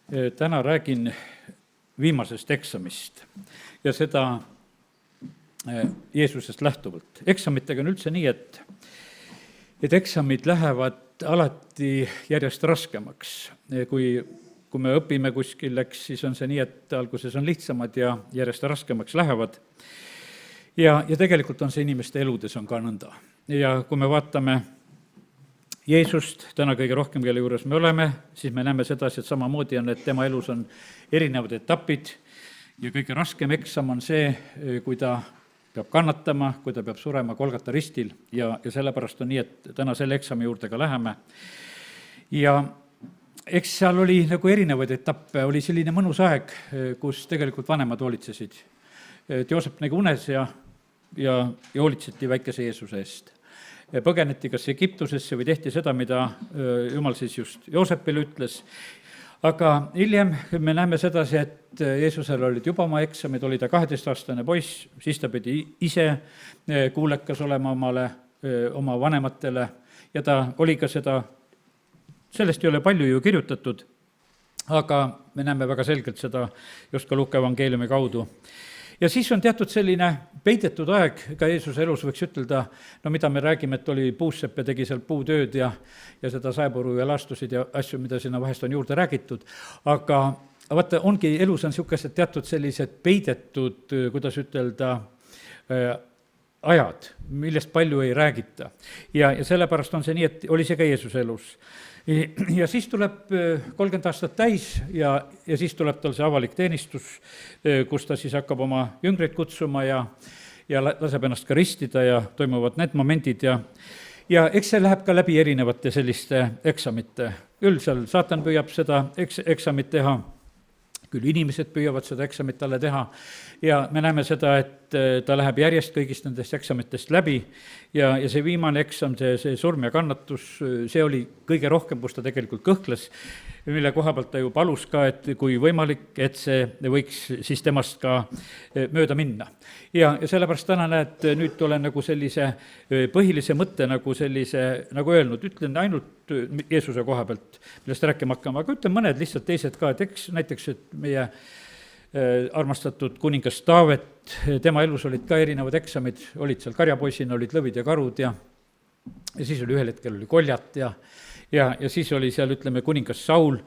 Täna räägin viimasest eksamist ja seda Jeesusest lähtuvalt. Eksamitega on üldse nii, et eksamid lähevad alati järjest raskemaks. Kui me õpime kuskil, siis on see nii, et alguses on lihtsamad ja järjest raskemaks lähevad. Ja tegelikult on see inimeste eludes on ka nõnda. Ja kui me vaatame Jeesust, täna kõige rohkem, kelle juures me oleme, siis me näeme sedasi, et samamoodi on, et tema elus on erinevad etapid ja kõige raskem eksam on see, kui ta peab kannatama, kui ta peab surema Golgata ristil ja sellepärast on nii, et täna selle eksami juurde ka läheme. Ja eks seal oli nagu erinevaid etappe, oli selline mõnus aeg, kus tegelikult vanemad hoolitsesid. Joosep nägi unes ja hoolitseti väikese Jeesuse eest. Põgeneti kas Egiptusesse või tehti seda, mida Jumal siis just Joosepile ütles. Aga hiljem me näeme sedasi, et Jeesusel olid juba oma eksamid, oli ta 12-aastane poiss, siis ta pidi ise kuulekas olema oma vanematele ja ta oli ka seda, sellest ei ole palju ju kirjutatud, aga me näeme väga selgelt seda just ka Luuka evangeeliumi kaudu. Ja siis on teatud selline peidetud aeg ka Jeesuse elus, võiks ütelda, no mida me räägime, et oli puussepp ja tegi seal puutööd ja seda saepuru ja laastusid ja asju, mida sinna vahest on juurde räägitud, aga vaata, ongi elus on niisugused teatud sellised peidetud, kuidas ütelda, ajad, millest palju ei räägita. Ja sellepärast on see nii, et oli see ka Jeesuse elus. Ja siis tuleb 30 aastat täis ja siis tuleb tal see avalik teenistus, kus ta siis hakkab oma jüngreid kutsuma ja laseb ennast ka ristida ja toimuvad need momendid ja eks see läheb ka läbi erinevate selliste eksamite. Küll seal saatan püüab seda eksamit teha, küll inimesed püüavad seda eksamit talle teha ja me näeme seda, et ta läheb järjest kõigist nendest eksamitest läbi ja see viimane eksam, see surm ja kannatus, see oli kõige rohkem, kus ta tegelikult kõhkles, mille koha pealt ta ju palus ka, et kui võimalik, et see võiks siis temast ka mööda minna. Ja sellepärast täna näed, nüüd olen nagu sellise põhilise mõtte nagu öelnud, ütlen ainult Jeesuse koha pealt, millest rääkima hakkama, aga ütlen mõned lihtsalt teised ka, et eks näiteks, et meie armastatud kuningas Taavet, tema elus olid ka erinevad eksamid, olid seal karjapoisina, olid lõvid ja karud ja siis oli ühel hetkel oli Koljat ja siis oli seal, ütleme, kuningas Saul,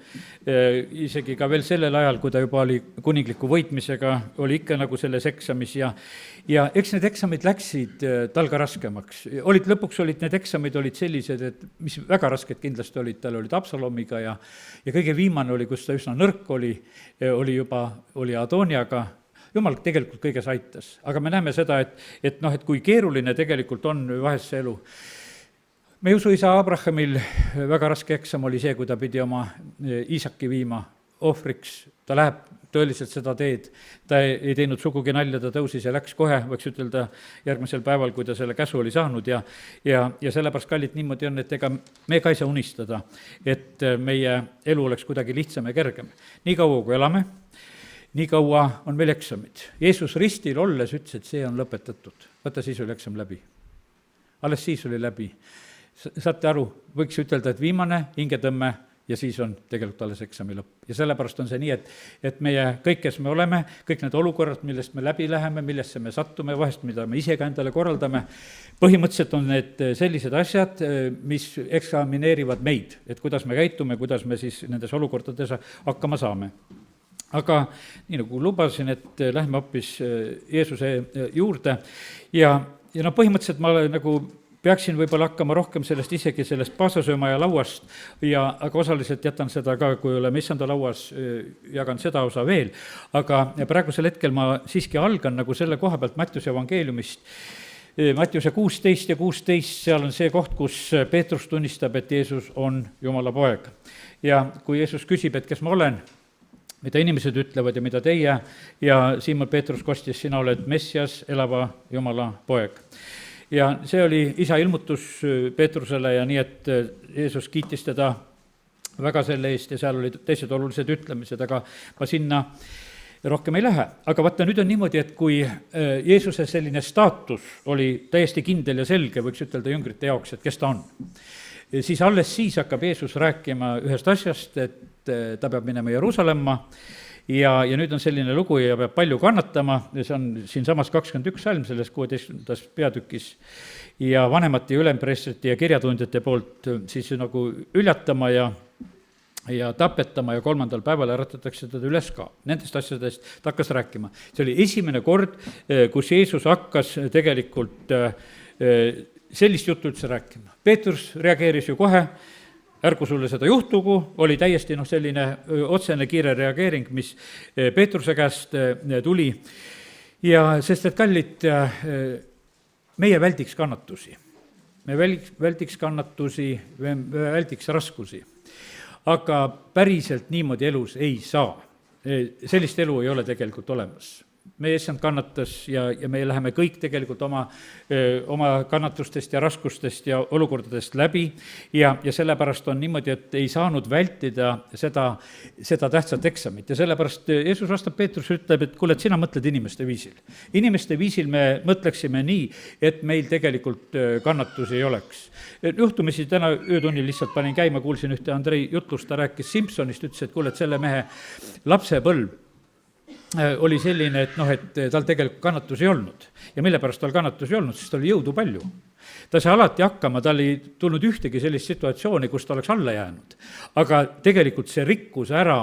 isegi ka veel sellel ajal, kui ta juba oli kuningliku võitmisega, oli ikka nagu selles eksamis ja eks need eksamid läksid tal ka raskemaks. Lõpuks olid need eksamid olid sellised, et mis väga rasked kindlasti olid, tal olid Absalomiga ja kõige viimane oli, kus ta üsna nõrk oli Adoniaga. Jumal tegelikult kõiges aitas, aga me näeme seda, et kui keeruline tegelikult on vahest see elu. Me usuisa Abrahamil väga raske eksam oli see, kui ta pidi oma Iisaki viima ohvriks, ta läheb tõeliselt seda teed, ta ei teinud sugugi nalja, ta tõusis ja läks kohe, võiks ütelda järgmisel päeval, kui ta selle käsu oli saanud ja sellepärast kallid niimoodi on, et ega me ka ei saa unistada, et meie elu oleks kuidagi lihtsam ja kergem. Nii kaua, kui elame, nii kaua on meil eksamid. Jeesus ristil olles ütles, et see on lõpetatud. Vaata, siis oli eksam läbi. Alles siis oli läbi. Saate aru, võiks ütelda, et viimane hingetõmme ja siis on tegelikult alles eksami lõpp. Ja sellepärast on see nii, et meie kõik, kes me oleme, kõik need olukorrad, millest me läbi läheme, millesse me sattume, vahest mida me ise ka endale korraldame, põhimõtteliselt on need sellised asjad, mis eksamineerivad meid, et kuidas me käitume, kuidas me siis nendes olukordades hakkama saame. Aga nii nagu lubasin, et lähme hoopis Jeesuse juurde ja põhimõtteliselt ma nagu peaksin võib-olla hakkama rohkem isegi sellest paasasöömaja lauast aga osaliselt jätan seda ka, kui oleme issanda lauas, jagan seda osa veel, aga praegusel hetkel ma siiski algan nagu selle koha pealt Mattiuse evangeeliumist. Mattiuse 16 ja 16, seal on see koht, kus Peetrus tunnistab, et Jeesus on Jumala poeg. Ja kui Jeesus küsib, et kes ma olen, mida inimesed ütlevad ja mida teie, ja Siimon Peetrus kostis, sina oled Messias, elava Jumala poeg. Ja see oli isa ilmutus Peetrusele ja nii, et Jeesus kiitis teda väga selle eest ja seal olid teised olulised ütlemised, aga ma sinna rohkem ei lähe. Aga vaata, nüüd on niimoodi, et kui Jeesuse selline staatus oli täiesti kindel ja selge, võiks ütelda jüngrite jaoks, et kes ta on, siis alles siis hakkab Jeesus rääkima ühest asjast, et ta peab minema Jeruusalemma ja nüüd on selline lugu ja peab palju kannatama, see on siinsamas 21 salm selles 16. peatükis, ja vanemate ja ülempreestrite ja kirjatundjate poolt siis nagu üljatama ja tapetama ja 3. päeval äratatakse teda üles ka. Nendest asjadest ta hakkas rääkima. See oli esimene kord, kus Jeesus hakkas tegelikult sellist juttu üldse rääkima. Peetrus reageeris ju kohe, ärgu sulle seda juhtugu, oli täiesti selline otsene kiire reageering, mis Peetruse käest tuli. Ja sest, et kallid, meie väldiks kannatusi. Me väldiks kannatusi, me väldiks raskusi. Aga päriselt niimoodi elus ei saa. Sellist elu ei ole tegelikult olemas. Meie issand kannatas ja me läheme kõik tegelikult oma kannatustest ja raskustest ja olukordadest läbi ja sellepärast on niimoodi, et ei saanud vältida seda tähtsat eksamit ja sellepärast Jeesus vastab Peetrus, ütleb, et kuule, et sina mõtled inimeste viisil. Inimeste viisil me mõtleksime nii, et meil tegelikult kannatusi ei oleks. Juhtumisi täna öötunnil lihtsalt panin käima, kuulsin ühte Andrei jutlust, ta rääkis Simpsonist, ütles, et kuule, et selle mehe lapsepõlv oli selline, et tal tegelikult kannatusi ei olnud. Ja mille pärast tal kannatusi ei olnud, sest tal oli jõudu palju. Ta sai alati hakkama, tal ei tulnud ühtegi sellist situatsiooni, kus ta oleks alla jäänud. Aga tegelikult see rikkus ära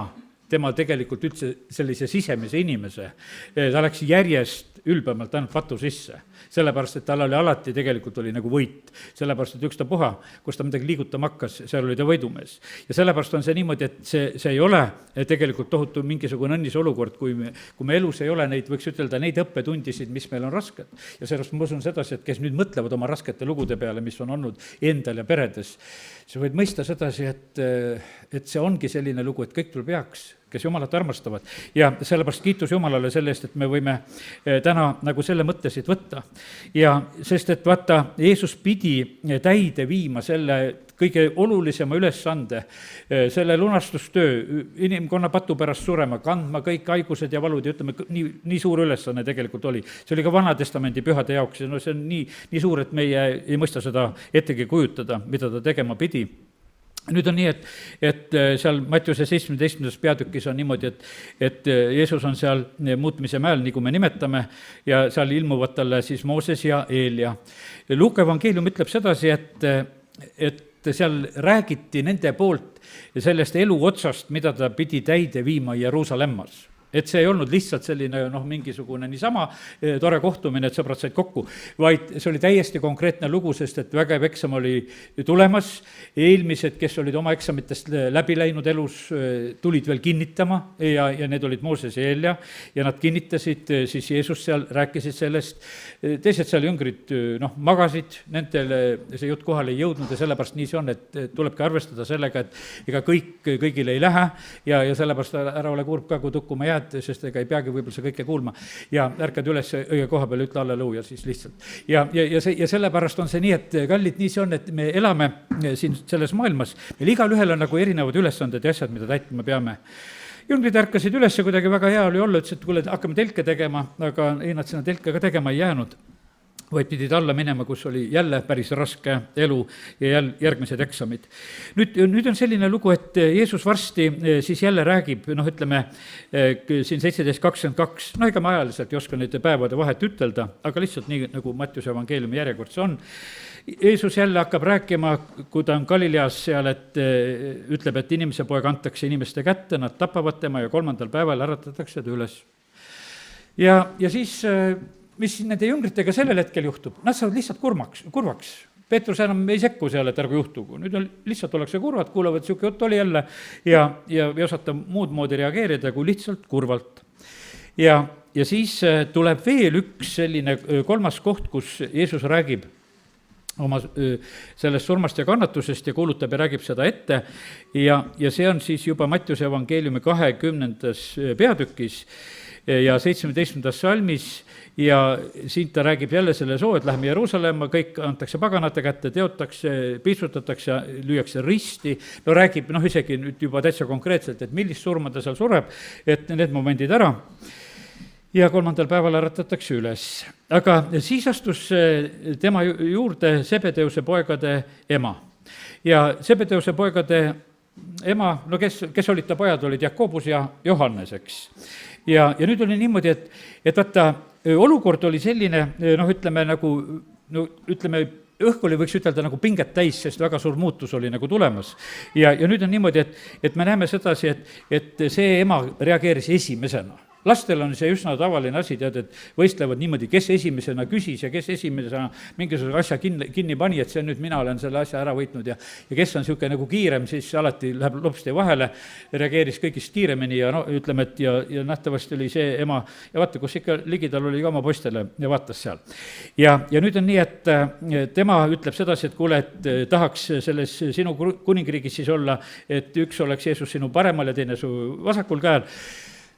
tema tegelikult üldse sellise sisemise inimese. Ta läks järjest ülbemalt ainult patu sisse. Sellepärast, et tal oli alati tegelikult oli nagu võit. Sellepärast, et ükstapuha, kus ta midagi liigutama hakkas, seal oli ta võidumees. Ja sellepärast on see niimoodi, et see ei ole tegelikult tohutu mingisugune õnnis olukord, kui me elus ei ole neid, võiks ütelda, neid õppetundisid, mis meil on rasked. Ja sellepärast ma usun sedasi, et kes nüüd mõtlevad oma raskete lugude peale, mis on olnud endal ja peredes, sa võid mõista sedasi, et see ongi selline lugu, et kõik tuleb heaks, kes Jumalat armastavad. Ja sellepärast kiitus Jumalale selle eest, et me võime täna nagu selle mõtte siit võtta. Ja sest, et vaata, Jeesus pidi täide viima selle kõige olulisema ülesande, selle lunastustöö, inimkonna patu pärast surema, kandma kõik haigused ja valud ja ütleme, nii suur ülesanne tegelikult oli. See oli ka Vana-testamendi pühade jaoks ja see on nii suur, et meie ei mõista seda ettegi kujutada, mida ta tegema pidi. Nüüd on nii, et seal Mattiuse 17. peatükis on niimoodi, et Jeesus on seal muutmise mäel, nagu me nimetame, ja seal ilmuvad talle siis Mooses ja Eelia. Luuka evangeelium ütleb sedasi, et seal räägiti nende poolt sellest elu otsast, mida ta pidi täide viima Jeruusalemmas. Et see ei olnud lihtsalt selline mingisugune niisama tore kohtumine, et sõbrad said kokku, vaid see oli täiesti konkreetne lugu, sest et vägev eksam oli tulemas, eelmised, kes olid oma eksamitest läbi läinud elus, tulid veel kinnitama ja need olid Mooses ja Eelia ja nad kinnitasid, siis Jeesus seal rääkisid sellest, teised seal jüngrid magasid, nendele see jutt kohale ei jõudnud ja sellepärast nii see on, et tulebki arvestada sellega, et ega kõigile ei lähe ja sellepärast ära ole kurb ka, kui tukkuma jääd, sest ega ei peagi võib-olla see kõike kuulma ja ärkad üles õige koha peal, ütle halleluuja siis lihtsalt. Ja sellepärast on see nii, et kallid, nii see on, et me elame siin selles maailmas, meil igal ühel on nagu erinevad ülesanded ja asjad, mida täitma peame. Jüngrid ärkasid üles ja kuidagi väga hea oli olla, ütles, et kuule, hakkame telke tegema, aga ei nad sinna telke ka tegema ei jäänud, vaid pidid alla minema, kus oli jälle päris raske elu ja järgmised eksamid. Nüüd on selline lugu, et Jeesus varsti siis jälle räägib, ütleme siin 17.22, ega ma ajaliselt ei oska neid päevade vahet ütelda, aga lihtsalt nii, nagu Mattiuse evangeeliumi järjekord see on. Jeesus jälle hakkab rääkima, kui ta on Galileas seal, et ütleb, et inimese poeg antakse inimeste kätte, nad tapavad tema ja 3. päeval äratatakse ta üles. Ja siis mis nende jüngritega sellel hetkel juhtub? Nad saavad lihtsalt kurvaks. Peetrus enam ei sekku seal, et ärgu juhtugu. Nüüd lihtsalt ollakse kurvad, kuulevad, siuke jutt oli jälle ja osata muud moodi reageerida kui lihtsalt kurvalt. Ja siis tuleb veel üks selline 3. koht, kus Jeesus räägib oma sellest surmast ja kannatusest ja kuulutab ja räägib seda ette ja see on siis juba Mattiuse evangeeliumi 20. peatükis ja 17. salmis ja siin ta räägib jälle selle soo, et lähme Jeruusalemma, kõik antakse paganate kätte, teotakse, piitsutatakse, lüüakse risti, räägib isegi nüüd juba täitsa konkreetselt, et millist surma ta seal sureb, et need momendid ära ja 3. päeval äratatakse üles. Aga siis astus tema juurde Sebedeuse poegade ema ja Sebedeuse poegade ema, no kes olid ta pojad, olid Jakobus ja Johannes, eks. ja nüüd oli niimoodi, et vaata, olukord oli selline, noh, ütleme nagu, no ütleme, õhk oli, võiks ütelda, nagu pinget täis, sest väga suur muutus oli nagu tulemas. ja nüüd on niimoodi, et me näeme sedasi, et see ema reageeris esimesena. Lastel on see üsna tavaline asi, tead, et võistlevad niimoodi, kes esimesena küsis ja kes esimesena mingisuguse asja kinni pani, et see nüüd mina olen selle asja ära võitnud ja kes on niisugune nagu kiirem, siis alati läheb lopsti vahele, reageeris kõigist kiiremini ja no ütleme, et ja nähtavasti oli see ema ja vaata, kus ikka ligidal oli ka oma poistele ja vaatas seal. Ja nüüd on nii, et tema ütleb sedasi, et kuule, et tahaks selles sinu kuningriigis siis olla, et üks oleks Jeesus sinu paremal ja teine su vasakul käel.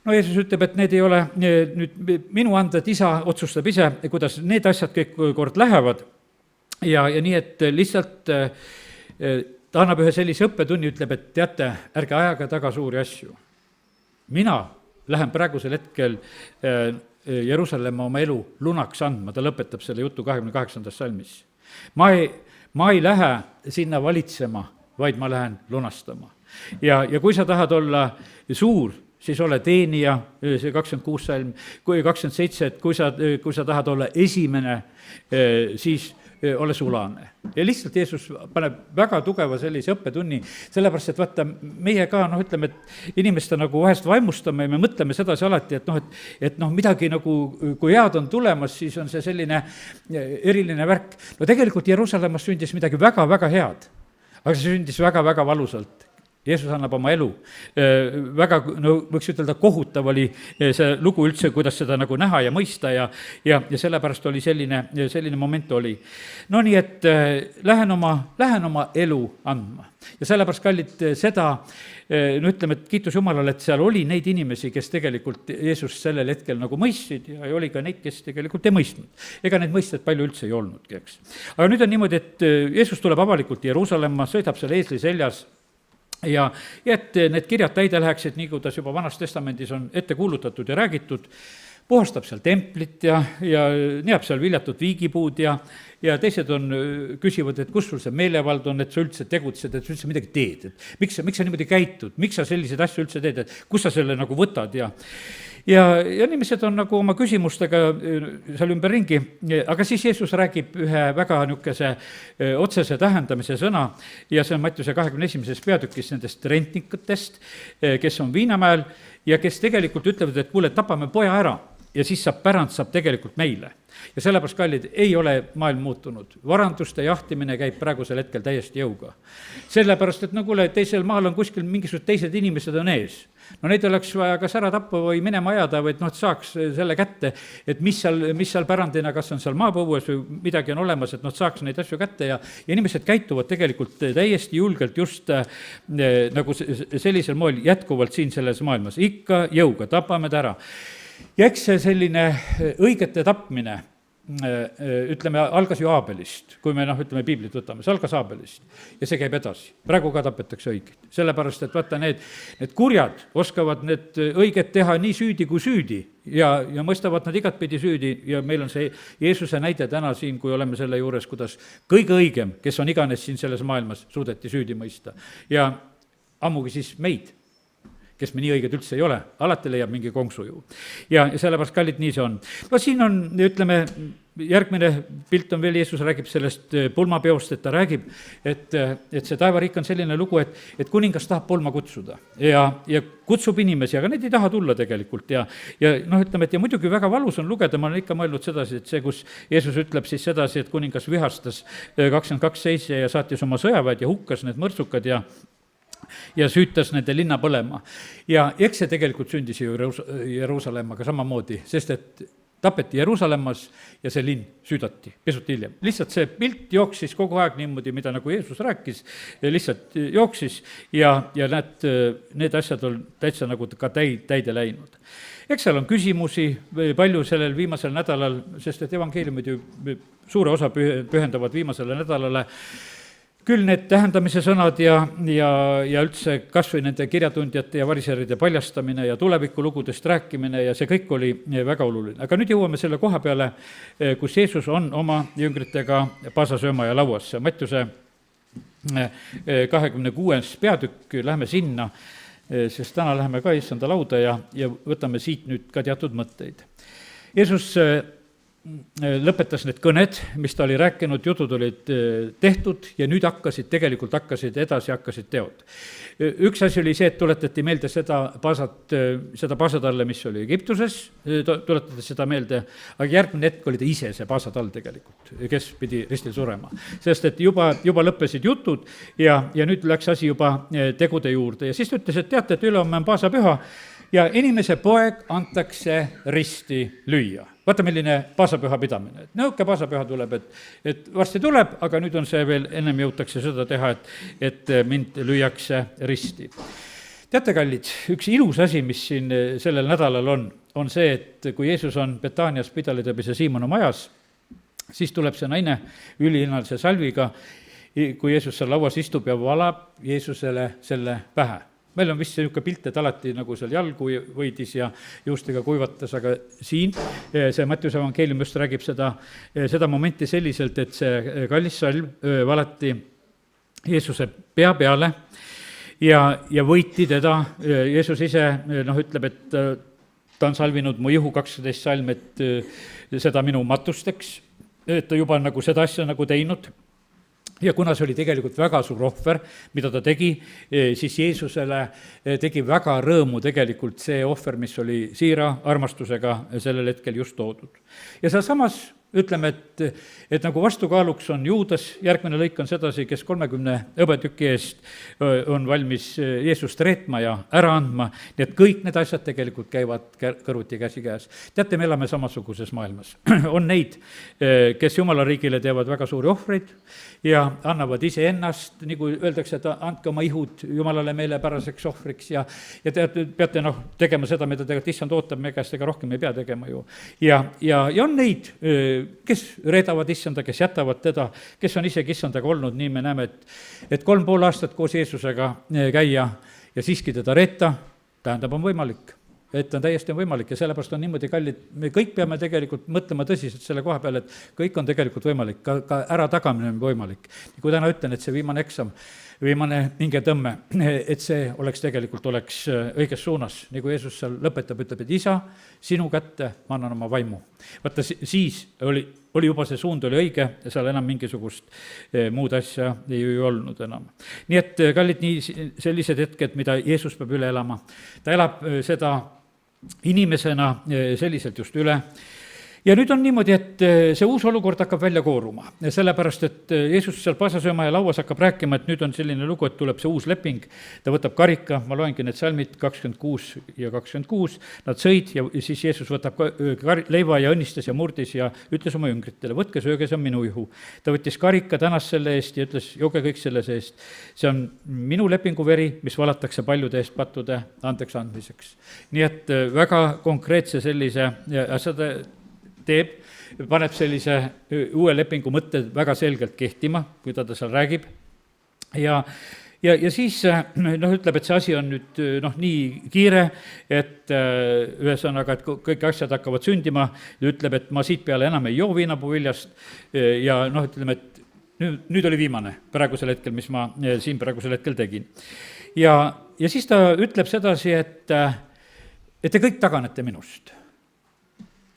No Jeesus ütleb, et need ei ole nüüd minu anda, et isa otsustab ise, kuidas need asjad kõik kord lähevad. Ja nii, et lihtsalt ta annab ühe sellise õppetunni, ütleb, et teate, ärge ajaga taga suuri asju. Mina lähen praegusel hetkel Jeruusalemma oma elu lunaks andma, ta lõpetab selle jutu 28. salmis. Ma ei lähe sinna valitsema, vaid ma lähen lunastama. Ja kui sa tahad olla suur, siis ole teenija, see 26 salm, kui 27, et kui sa tahad olla esimene, siis ole sulane. Ja lihtsalt Jeesus paneb väga tugeva sellise õppetunni, sellepärast, et vaata, meie ka, noh, ütleme, et inimeste nagu vahest vaimustame ja me mõtleme sedasi alati, et midagi nagu, kui head on tulemas, siis on see selline eriline värk. No tegelikult Jeruusalemmas sündis midagi väga-väga head, aga see sündis väga-väga valusalt. Jeesus annab oma elu. Väga, no võiks ütelda, kohutav oli see lugu üldse, kuidas seda nagu näha ja mõista ja sellepärast oli selline moment oli. No nii, et lähen oma elu andma. Ja sellepärast, kallid, seda, no ütleme, et kiitus Jumalale, et seal oli neid inimesi, kes tegelikult Jeesus sellel hetkel nagu mõistsid ja oli ka neid, kes tegelikult ei mõistnud. Ega neid mõisted palju üldse ei olnudki, eks. Aga nüüd on niimoodi, et Jeesus tuleb avalikult Jeruusalemma, sõidab seal eesli seljas, ja et need kirjad täide läheksid, nii kuidas juba Vanas Testamendis on ette kuulutatud ja räägitud, puhastab seal templit ja neab seal viljatud viigipuud ja teised küsivad, et kus sul see meelevald on, et sa üldse tegutsed, et sa üldse midagi teed, et miks sa niimoodi käitud, miks sa selliseid asju üldse teed, et kus sa selle nagu võtad ja inimesed on nagu oma küsimustega seal ümber ringi, aga siis Jeesus räägib ühe väga niisuguse otsese tähendamise sõna ja see on Mattiuse 21. peatükis nendest rentnikutest, kes on Viinamäel ja kes tegelikult ütlevad, et kuule, tapame poja ära ja siis pärand saab tegelikult meile. Ja sellepärast, kallid, ei ole maailm muutunud. Varanduste jahtimine käib praegusel hetkel täiesti jõuga. Sellepärast, et no kuule, teisel maal on kuskil mingisugused teised inimesed on ees. No neid oleks vaja kas ära tappa või minema ajada, või et saaks selle kätte, et mis seal pärandina, kas on seal maapõues või midagi on olemas, et saaks neid asju kätte ja inimesed käituvad tegelikult täiesti julgelt just nagu sellisel moel jätkuvalt siin selles maailmas. Ikka jõuga, tapame ta ära. Ja eks see selline õigete tapmine, ütleme, algas ju Aabelist, kui me ütleme, piiblit võtame, see algas Aabelist ja see käib edasi. Praegu ka tapetakse õiget, sellepärast, et vaata, need kurjad oskavad need õiget teha nii süüdi kui süüdi ja mõistavad nad igatpidi süüdi ja meil on see Jeesuse näide täna siin, kui oleme selle juures, kuidas kõige õigem, kes on iganes siin selles maailmas, suudeti süüdi mõista ja ammugi siis meid, kes me nii õiged üldse ei ole, alati leiab mingi konksu ju. Ja sellepärast, kallid, nii see on. No siin on, ütleme, järgmine pilt on veel, Jeesus räägib sellest pulmapeost, et ta räägib, et see taevariik on selline lugu, et kuningas tahab pulma kutsuda ja kutsub inimesi, aga need ei taha tulla tegelikult ja ütleme, et ja muidugi väga valus on lugeda, ma olen ikka mõelnud sedasi, et see, kus Jeesus ütleb siis sedasi, et kuningas vihastas 22.7 ja saatis oma sõjaväed ja hukkas need mõrtsukad ja süütas nende linna põlema. Ja eks see tegelikult sündis ju Jeruusalemmaga samamoodi, sest et tapeti Jeruusalemmas ja see linn süüdati pisut hiljem. Lihtsalt see pilt jooksis kogu aeg niimoodi, mida nagu Jeesus rääkis, lihtsalt jooksis ja need asjad on täitsa nagu ka täide läinud. Eks seal on küsimusi palju sellel viimasel nädalal, sest et evangeeliumid ju suure osa pühendavad viimasele nädalale, küll need tähendamise sõnad ja üldse kas või nende kirjatundjate ja variseride paljastamine ja tulevikulugudest rääkimine ja see kõik oli väga oluline. Aga nüüd jõuame selle koha peale, kus Jeesus on oma jüngritega paasasööma ja lauas. Mattiuse 26. peatükk, lähme sinna, sest täna läheme ka issanda lauda ja võtame siit nüüd ka teatud mõtteid. Jeesus lõpetas need kõned, mis ta oli rääkinud, jutud olid tehtud ja nüüd hakkasid edasi teod. Üks asi oli see, et tuletati meelde seda paasatalle, mis oli Egiptuses, tuletati seda meelde, aga järgmine hetk oli ta ise see paasatall tegelikult, kes pidi ristil surema. Sest et juba lõppesid jutud ja nüüd läks asi juba tegude juurde ja siis ta ütles, et teate, et ülehomme on paasapüha ja inimese poeg antakse risti lüüa. Vaata, milline paasapüha pidamine. Nõuke paasapüha tuleb, et varsti tuleb, aga nüüd on see veel, ennem jõutakse seda teha, et mind lüüakse risti. Teate, kallid, üks ilus asi, mis siin sellel nädalal on see, et kui Jeesus on Betaanias pidalitõbise Siimonu majas, siis tuleb see naine ülihinnalise salviga, kui Jeesus seal lauas istub ja valab Jeesusele selle pähe. Meil on vist see niisugune pilt, et alati nagu seal jalgu võidis ja juustega kuivatas, aga siin see Mattiuse evangeelium just räägib seda momenti selliselt, et see kallis salv valati Jeesuse pea peale ja võiti teda. Jeesus ise ütleb, et ta on salvinud mu ihu 12 salm, et seda minu matusteks, et ta juba nagu seda asja nagu teinud. Ja kuna see oli tegelikult väga suur ohver, mida ta tegi, siis Jeesusele tegi väga rõõmu tegelikult see ohver, mis oli siira armastusega sellel hetkel just toodud. Ja seal samas ütleme, et nagu vastukaaluks on Juudas, järgmine lõik on sedasi, kes 30 hõbetüki eest on valmis Jeesust reetma ja ära andma, nii et kõik need asjad tegelikult käivad kõrvuti käsikäes. Teate, me elame samasuguses maailmas. On neid, kes Jumala riigile teevad väga suuri ohvreid ja annavad iseennast, nagu öeldakse, et andke oma ihud Jumalale meelepäraseks ohvriks ja peate tegema seda, mida tegelikult issand ootab me käest, ega rohkem ei pea tegema ju. Ja on neid, kes reedavad issanda, kes jätavad teda, kes on isegi issandaga olnud, nii me näeme, et 3,5 aastat koos Jeesusega käia ja siiski teda reeta, tähendab, on võimalik. Et on täiesti võimalik ja sellepärast on niimoodi, kallid, me kõik peame tegelikult mõtlema tõsiselt selle koha peale, et kõik on tegelikult võimalik, ka äratagamine on võimalik. Kui täna ütlen, et see viimane eksam, viimane hingetõmme, et see oleks õiges suunas, nagu Jeesus seal lõpetab, ütleb, et isa, sinu kätte ma annan oma vaimu. Vaata, siis oli juba see suund oli õige ja seal enam mingisugust muud asja ei olnud enam. Nii et, kallid, nii sellised hetked, mida Jeesus peab üle elama, ta elab seda inimesena selliselt just üle. Ja nüüd on niimoodi, et see uus olukord hakkab välja kooruma, sellepärast, et Jeesus seal paasasöömaja lauas hakkab rääkima, et nüüd on selline lugu, et tuleb see uus leping, ta võtab karika, ma loengi need salmid 26 ja 26, nad sõid ja siis Jeesus võtab leiva ja õnnistas ja murdis ja ütles oma jüngritele, võtke, sööge, see on minu ihu. Ta võttis karika, tänas selle eest ja ütles, jooge kõik selle seest. See on minu lepingu veri, mis valatakse paljude eest pattude andeks andmiseks. Nii et väga konkreetse sellise asjade teeb, paneb sellise uue lepingu mõtted väga selgelt kehtima, kui ta seal räägib. Ja siis ütleb, et see asi on nüüd nii kiire, et ühesõnaga, et kõik asjad hakkavad sündima ja ütleb, et ma siit peale enam ei joo viinapuuviljast ja ütleme, et nüüd oli viimane praegusel hetkel, mis ma siin praegusel hetkel tegin. Ja siis ta ütleb sedasi, et te kõik taganete minust.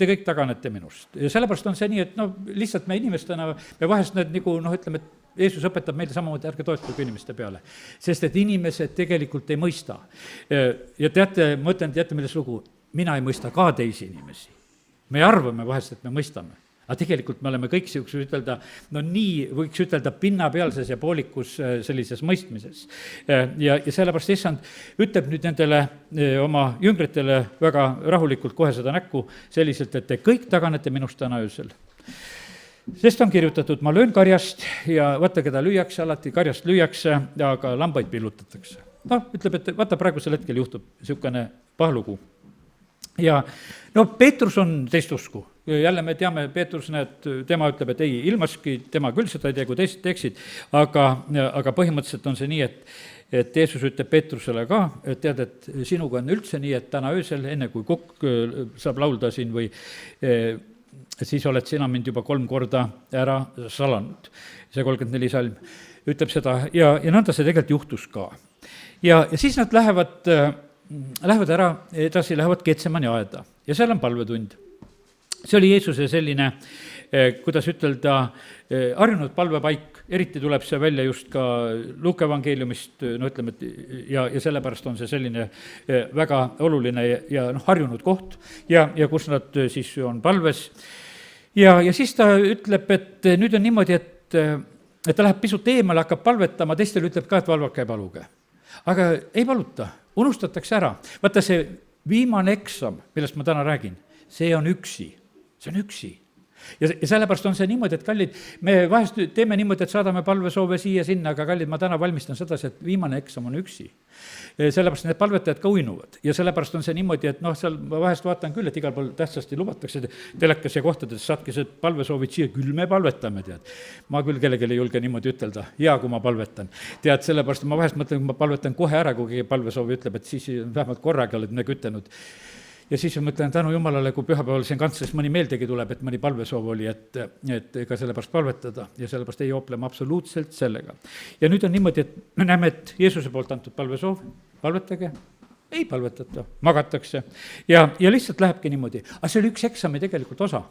Te kõik taganete minust. Ja sellepärast on see nii, et lihtsalt me inimestena, me vahest ütleme, et Jeesus õpetab meile samamoodi, ärge toetuge inimeste peale. Sest et inimesed tegelikult ei mõista. Ja teate, ma ütlen, milles lugu, mina ei mõista ka teisi inimesi. Me arvame vahest, et me mõistame. Aga tegelikult me oleme kõik siuksed ütelda, nii võiks ütelda pinnapealses ja poolikus sellises mõistmises. Ja sellepärast issand ütleb nüüd nendele oma jüngritele väga rahulikult kohe seda näkku selliselt, et te kõik taganete minust täna öösel. Sest on kirjutatud, ma löön karjast ja vaata, keda lüüakse alati, karjast lüüakse, aga lambaid pillutatakse. Ütleb, et vaata, praegusel hetkel juhtub niisugune pahalugu. Ja Peetrus on teist usku. Jälle me teame, Peetrus, tema ütleb, et ei, ilmaski, tema küll seda ei tee, kui teised teeksid, aga põhimõtteliselt on see nii, et Jeesus ütleb Peetrusele ka, et tead, et sinuga on üldse nii, et täna öösel, enne kui kukk saab laulda siin või siis oled sina mind juba 3 korda ära salanud. See 34 salm. ütleb seda ja nõnda see tegelikult juhtus ka. Ja siis nad lähevad ära, edasi lähevad Getsemani aeda ja seal on palvetund. See oli Jeesuse selline, kuidas ütelda, harjunud palvepaik, eriti tuleb see välja just ka Luuka evangeeliumist, no ütleme, et ja sellepärast on see selline väga oluline ja harjunud koht ja kus nad siis on palves. Ja siis ta ütleb, et nüüd on niimoodi, et ta läheb pisut eemale, hakkab palvetama, teistele ütleb ka, et valvake ja paluge. Aga ei paluta, unustatakse ära. Vaata see viimane eksam, millest ma täna räägin, see on üksi. Ja sellepärast on see niimoodi, et kallid, me vahest teeme niimoodi, et saadame palvesoove siia-sinna, aga kallid, ma täna valmistan sedasi, et viimane eksam on üksi. Sellepärast need palvetajad ka uinuvad ja sellepärast on see niimoodi, et seal ma vahest vaatan küll, et igal pool tähtsasti lubatakse telekas ja kohtades, saatke see palvesoovid siia, küll me palvetame, tead. Ma küll kellelegi ei julge niimoodi ütelda, hea, kui ma palvetan. Tead, sellepärast ma vahest mõtlen, kui ma palvetan kohe ära, kui keegi palvesoovi ütleb, et siis vähemalt korraga oled midagi ütelnud. Ja siis ma mõtlen tänu Jumalale, kui pühapäeval siin kantsles mõni meeldegi tuleb, et mõni palvesoov oli, et ega sellepärast palvetada ja sellepärast ei jooplema absoluutselt sellega. Ja nüüd on niimoodi, et me näeme, et Jeesuse poolt antud palvesoov, palvetage, ei palvetata, magatakse ja lihtsalt lähebki niimoodi. Aga see oli üks eksami tegelikult osa.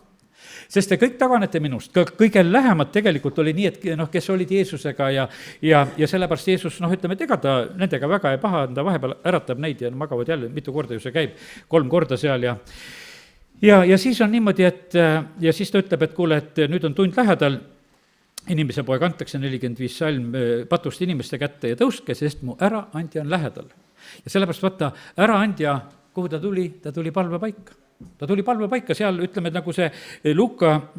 Sest te kõik taganete minust, kõige lähemad tegelikult oli nii, et kes olid Jeesusega ja sellepärast Jeesus, ütleme, et ega ta nendega väga ei paha, ta vahepeal äratab neid ja magavad jälle, mitu korda ju see käib, 3 korda seal ja siis on niimoodi, et ja siis ta ütleb, et kuule, et nüüd on tund lähedal, inimese poeg antakse 45 salm patust inimeste kätte ja tõuske, sest mu äraandja on lähedal. Ja sellepärast vaata, äraandja, kuhu ta tuli palvepaika. Ta tuli palvepaika, seal ütleme, nagu see Luuka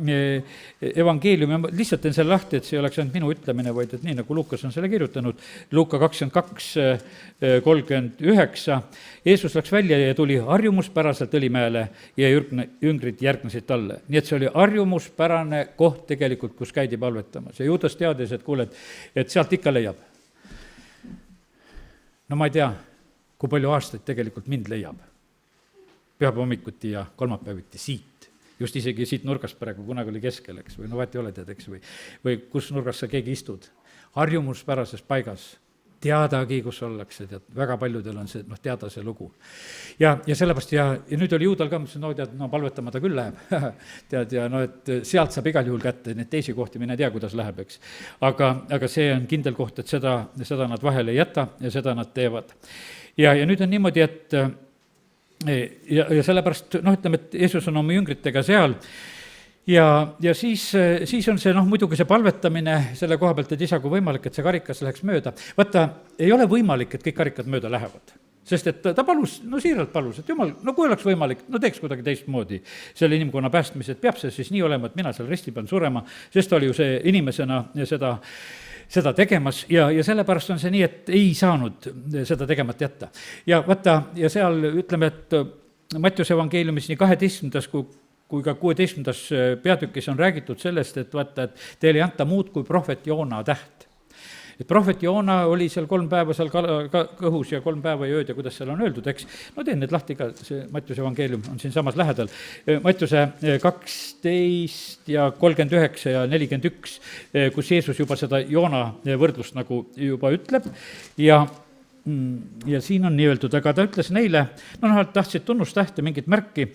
evangeelium, ma lihtsalt teen selle lahti, et see oleks ainult minu ütlemine, vaid et nii, nagu Luukas on selle kirjutanud, Luuka 22:39, Jeesus läks välja ja tuli harjumuspäraselt Õlimäele ja jüngrid järgnesid talle. Nii et see oli harjumuspärane koht tegelikult, kus käidi palvetamas ja Juudas teadis, et kuule, et sealt ikka leiab. No ma ei tea, kui palju aastaid tegelikult mind leiab. Pühapäeva hommikuti ja kolmapäeviti siit, just isegi siit nurgast praegu, kunagi oli keskel, eks, või vahet ei ole, tead, eks, või kus nurgas sa keegi istud, harjumuspärases paigas, teadagi, kus ollakse, tead, väga paljudel on see, teada see lugu. Ja sellepärast ja nüüd oli Juudal ka, mõtlesin, tead, palvetama ta küll läheb, tead, ja et sealt saab igal juhul kätte, neid teisi kohti mine tea, kuidas läheb, eks. Aga see on kindel koht, et seda nad vahele ei jäta ja seda nad teevad. Ja nüüd on niimoodi, et ja sellepärast, ütleme, et Jeesus on oma jüngritega seal ja siis on see, muidugi see palvetamine selle koha pealt, et isa, kui võimalik, et see karikas läheks mööda. Vaata, ei ole võimalik, et kõik karikad mööda lähevad. Sest et ta palus, siiralt palus, et Jumal, kui oleks võimalik, teeks kuidagi teistmoodi selle inimkonna päästmise, et peab see siis nii olema, et mina seal risti pean surema, sest oli ju see inimesena seda tegemas ja sellepärast on see nii, et ei saanud seda tegemata jätta. Ja vaata, ja seal ütleme, et Mattiuse evangeeliumis nii 12. kui ka 16. peatükis on räägitud sellest, et vaata, et teile ei anta muud kui prohvet Joona täht. Et prohvet Joona oli seal 3 päeva seal kõhus ja 3 päeva ja ööd ja kuidas seal on öeldud, eks. Teen need lahti ka, see Mattiuse evangeelium on siin samas lähedal. Mattiuse 12 ja 39 ja 41, kus Jeesus juba seda Joona võrdlust nagu juba ütleb ja siin on nii öeldud, aga ta ütles neile, tahtsid tunnustähte, mingit märki.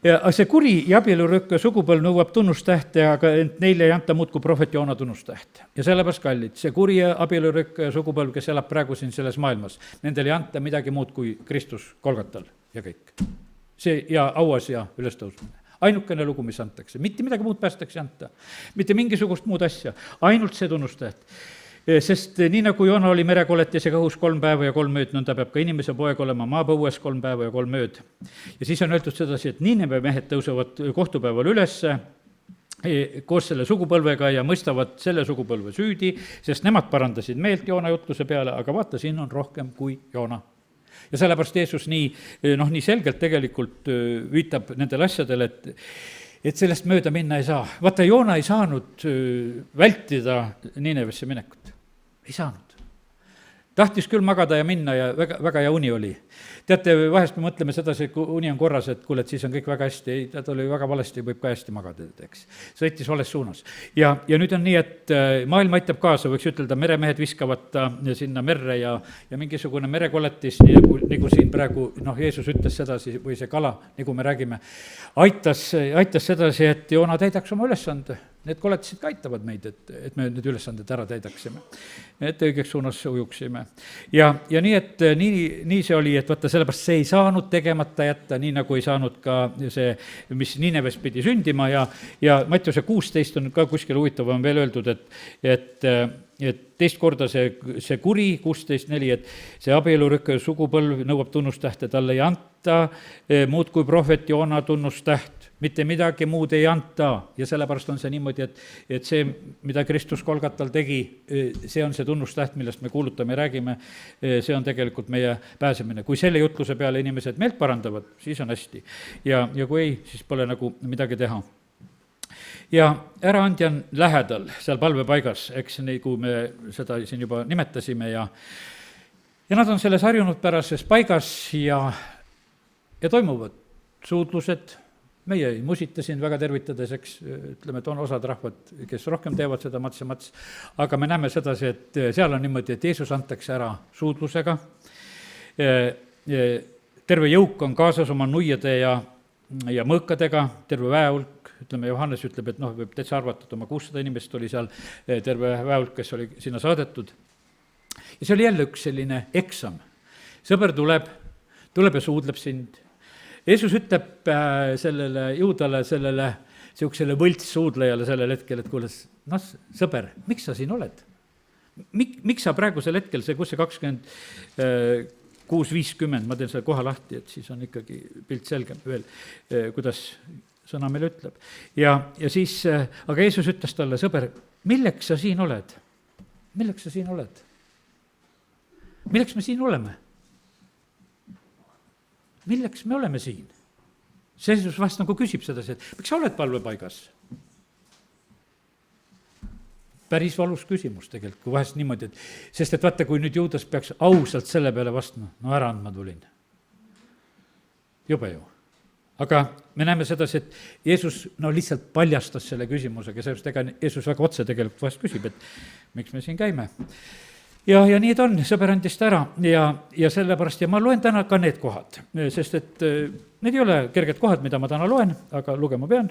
Ja see kuri ja abielurükk sugupõlv nõuab tunnustähte, aga neile ei anta muud kui prohvet Joona tunnustäht. Ja sellepärast kallid, see kuri ja abielurükk sugupõlv, kes elab praegu siin selles maailmas, nendel ei anta midagi muud kui Kristus Golgatal ja kõik. See ja auas ja ülestõusmine. Ainukene lugu, mis antakse, mitte midagi muud päästakse anta, mitte mingisugust muud asja, ainult see tunnustäht. Sest nii nagu Joona oli merekoletis ja kõhus 3 päeva ja 3 ööd, nõnda peab ka inimese poeg olema maapõues 3 päeva ja 3 ööd. Ja siis on öeldud sedasi, et Niineve mehed tõusevad kohtupäeval ülesse koos selle sugupõlvega ja mõistavad selle sugupõlve süüdi, sest nemad parandasid meelt Joona jutluse peale, aga vaata, siin on rohkem kui Joona. Ja sellepärast Jeesus nii selgelt tegelikult viitab nendele asjadele, et sellest mööda minna ei saa. Vaata, Joona ei saanud vältida Niinevesse minekut. Ei saanud. tahtis küll magada ja minna ja väga, väga hea uni oli. teate, vahest me mõtleme sedasi, kui uni on korras, et kuule, et siis on kõik väga hästi, ei, ta oli väga valesti, võib ka hästi magada, eks. sõitis vales suunas. ja nüüd on nii, et maailm aitab kaasa, võiks ütelda, meremehed viskavad ta sinna merre ja mingisugune merekoletis, nagu siin praegu, Jeesus ütles sedasi, või see kala, nagu me räägime, aitas sedasi, et Joona täidaks oma ülesande. Need koletised ka aitavad meid, et me need ülesanded ära täidaksime, et õigeks suunas ujuksime. Ja nii, et nii see oli, et vaata, sellepärast see ei saanud tegemata jätta, nii nagu ei saanud ka see, mis Niineves pidi sündima ja Mattiuse 16 on ka kuskil huvitav, on veel öeldud, et teist korda see kuri, 16.4, et see abielurikkaja sugupõlv nõuab tunnustähte, talle ei anta muud kui prohvet Joona tunnustäht, mitte midagi muud ei anta ja sellepärast on see niimoodi, et see, mida Kristus Golgatal tegi, see on see tunnustäht, millest me kuulutame ja räägime, see on tegelikult meie pääsemine. Kui selle jutluse peale inimesed meelt parandavad, siis on hästi ja kui ei, siis pole nagu midagi teha. Ja äraandja on lähedal seal palvepaigas, eks nagu me seda siin juba nimetasime ja nad on selles harjunudpärases paigas ja toimuvad suudlused. Meie ei musita siin väga tervitades, eks, ütleme, et on osad rahvad, kes rohkem teevad seda mats ja mats, aga me näeme sedasi, et seal on niimoodi, et Jeesus antakse ära suudlusega, terve jõuk on kaasas oma nuiade ja mõõkadega, terve väehulk, ütleme, Johannes ütleb, et võib täitsa arvata, et oma 600 inimest oli seal, terve väehulk, kes oli sinna saadetud. Ja see oli jälle üks selline eksam. Sõber tuleb ja suudleb sind. Jeesus ütleb sellele juudale, sellele siuksele võltssuudlejale sellel hetkel, et kuule, sõber, miks sa siin oled? Miks sa praegusel hetkel, kus see 26.50, ma teen selle koha lahti, et siis on ikkagi pilt selgem veel, kuidas sõna meile ütleb. Ja siis, aga Jeesus ütles talle, sõber, milleks sa siin oled? Milleks sa siin oled? Milleks me siin oleme? Milleks me oleme siin? See Jeesus vast nagu küsib sedasi, et miks sa oled palvepaigas? Päris valus küsimus tegelikult, kui vahest niimoodi, sest et vaata, kui nüüd Juudas peaks ausalt selle peale vastama, ära andma tulin. Jube ju. Aga me näeme sedasi, et Jeesus lihtsalt paljastas selle küsimusega, sellepärast ega Jeesus väga otse tegelikult vahest küsib, et miks me siin käime. Ja nii ta on, sõber andis ta ära ja sellepärast, ja ma loen täna ka need kohad, sest et need ei ole kerged kohad, mida ma täna loen, aga lugema pean.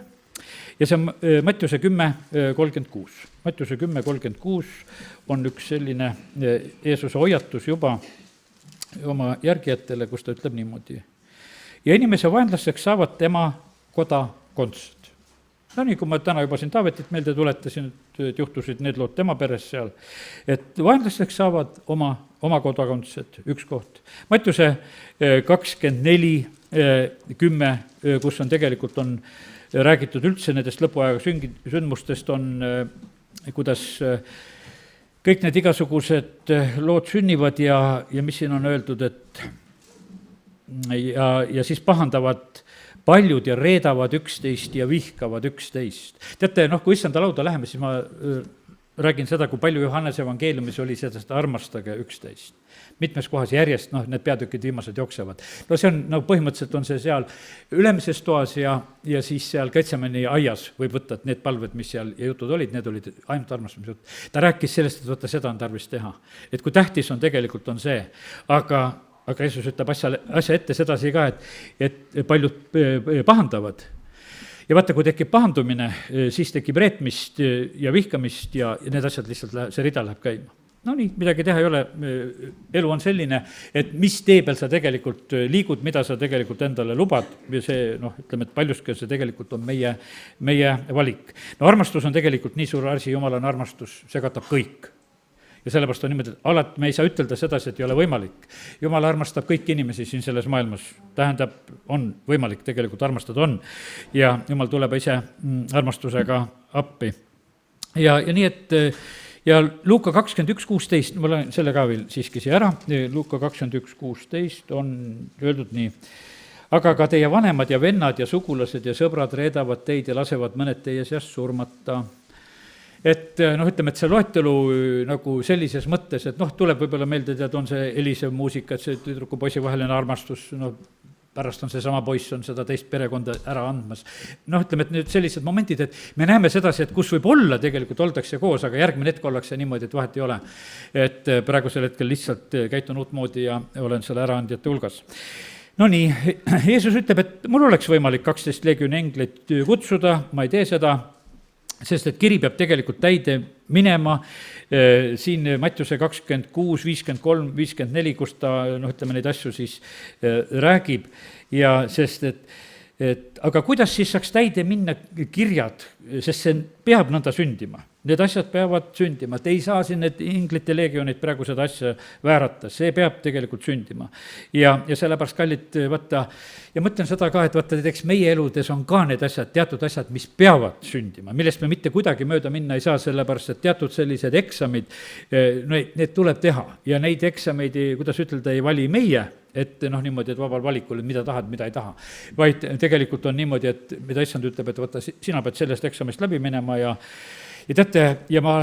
Ja see on Mattiuse 10.36. Mattiuse 10.36 on üks selline Jeesuse hoiatus juba oma järgijatele, kus ta ütleb niimoodi. Ja inimese vaenlasteks saavad tema kodakondsed. Nii kui ma täna juba siin Taavetit meelde tuletasin, et juhtusid need lood tema peres seal, et vaenlasteks saavad oma kodakondsed, üks koht. Mattiuse 24.10, kus on tegelikult on räägitud üldse nendest lõpuajaga sündmustest, on kuidas kõik need igasugused lood sünnivad ja mis siin on öeldud, et ja siis pahandavad paljud ja reedavad üksteist ja vihkavad üksteist. Teate, kui issanda lauda läheme, siis ma räägin seda, kui palju Johannese evangeeliumis oli seda armastage üksteist. Mitmes kohas järjest, need peatükid viimased jooksevad. See on, põhimõtteliselt on see seal ülemises toas ja siis seal Getsemani aias võib võtta, et need palved, mis seal ja jutud olid, need olid ainult armastamise jutt. Ta rääkis sellest, et võtta, seda on tarvis teha. Et kui tähtis on tegelikult on see, aga Jeesus ütleb asja ette sedasi ka, et paljud pahandavad. Ja vaata, kui tekib pahandumine, siis tekib reetmist ja vihkamist ja need asjad lihtsalt see rida läheb käima. Nii, midagi teha ei ole, elu on selline, et mis tee peal sa tegelikult liigud, mida sa tegelikult endale lubad ja see, ütleme, et paljuski see tegelikult on meie valik. Armastus on tegelikult nii suur asi, Jumal on armastus, see katab kõik. Ja sellepärast on niimoodi, et alati me ei saa ütelda sedasi, et ei ole võimalik. Jumal armastab kõiki inimesi siin selles maailmas. Tähendab, on võimalik, tegelikult armastada on. Ja Jumal tuleb ise armastusega appi. Ja nii, et ja Luuka 21.16, ma loen selle ka veel siiski siia ära. Luuka 21.16 on öeldud nii. Aga ka teie vanemad ja vennad ja sugulased ja sõbrad reedavad teid ja lasevad mõned teie seast surmata. et noh, ütleme, et see loetelu nagu sellises mõttes, et noh, tuleb võib-olla meelde, tead, on see helisev muusika, et see tüdruku poisi vaheline armastus, noh, pärast on seesama poiss on seda teist perekonda ära andmas. noh, ütleme, et nüüd sellised momendid, et me näeme sedasi, et kus võib olla, tegelikult oldakse koos, aga järgmine hetk ollakse niimoodi, et vahet ei ole. et praegusel hetkel lihtsalt käitun uutmoodi ja olen selle äraandjate hulgas. No nii, Jeesus ütleb, et mul oleks võimalik 12 leegioni englit kutsuda, ma ei tee seda, sest et kiri peab tegelikult täide minema, siin Mattiuse 26, 53, 54, kus ta, noh, ütleme neid asju siis räägib ja sest, et aga kuidas siis saaks täide minna kirjad, sest see peab nõnda sündima. Need asjad peavad sündima, et ei saa siin need inglite leegionid praegu seda asja väärata, see peab tegelikult sündima. Ja sellepärast kallid, vaata, ja mõtlen seda ka, et vaata, eks meie eludes on ka need asjad, teatud asjad, mis peavad sündima, millest me mitte kuidagi mööda minna ei saa, sellepärast et teatud sellised eksamid, need tuleb teha ja neid eksameid, kuidas ütelda, ei vali meie, et noh, niimoodi, et vabal valikul, et mida tahad, mida ei taha. Vaid tegelikult on niimoodi, et mida issand ütleb, et vaata, sina pead sellest eksamist läbi minema ja teate, ja ma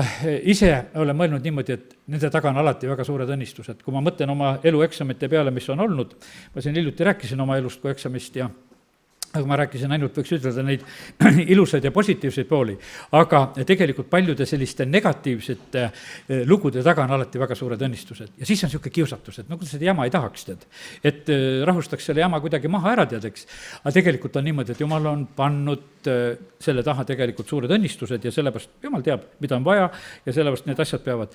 ise olen mõelnud niimoodi, et nende taga on alati väga suured õnnistused. Kui ma mõtlen oma elueksamite peale, mis on olnud, ma siin hiljuti rääkisin oma elust kui eksamist ja aga ma rääkisin ainult, võiks ütelda neid ilusaid ja positiivseid pooli, aga tegelikult paljude selliste negatiivsete lugude taga on alati väga suured õnnistused. Ja siis on niisugune kiusatus, et no kuidas seda jama ei tahaks, tead. Et rahustaks selle jama kuidagi maha ära, teadeks. Aga tegelikult on niimoodi, et Jumal on pannud selle taha tegelikult suured õnnistused ja sellepärast Jumal teab, mida on vaja ja sellepärast need asjad peavad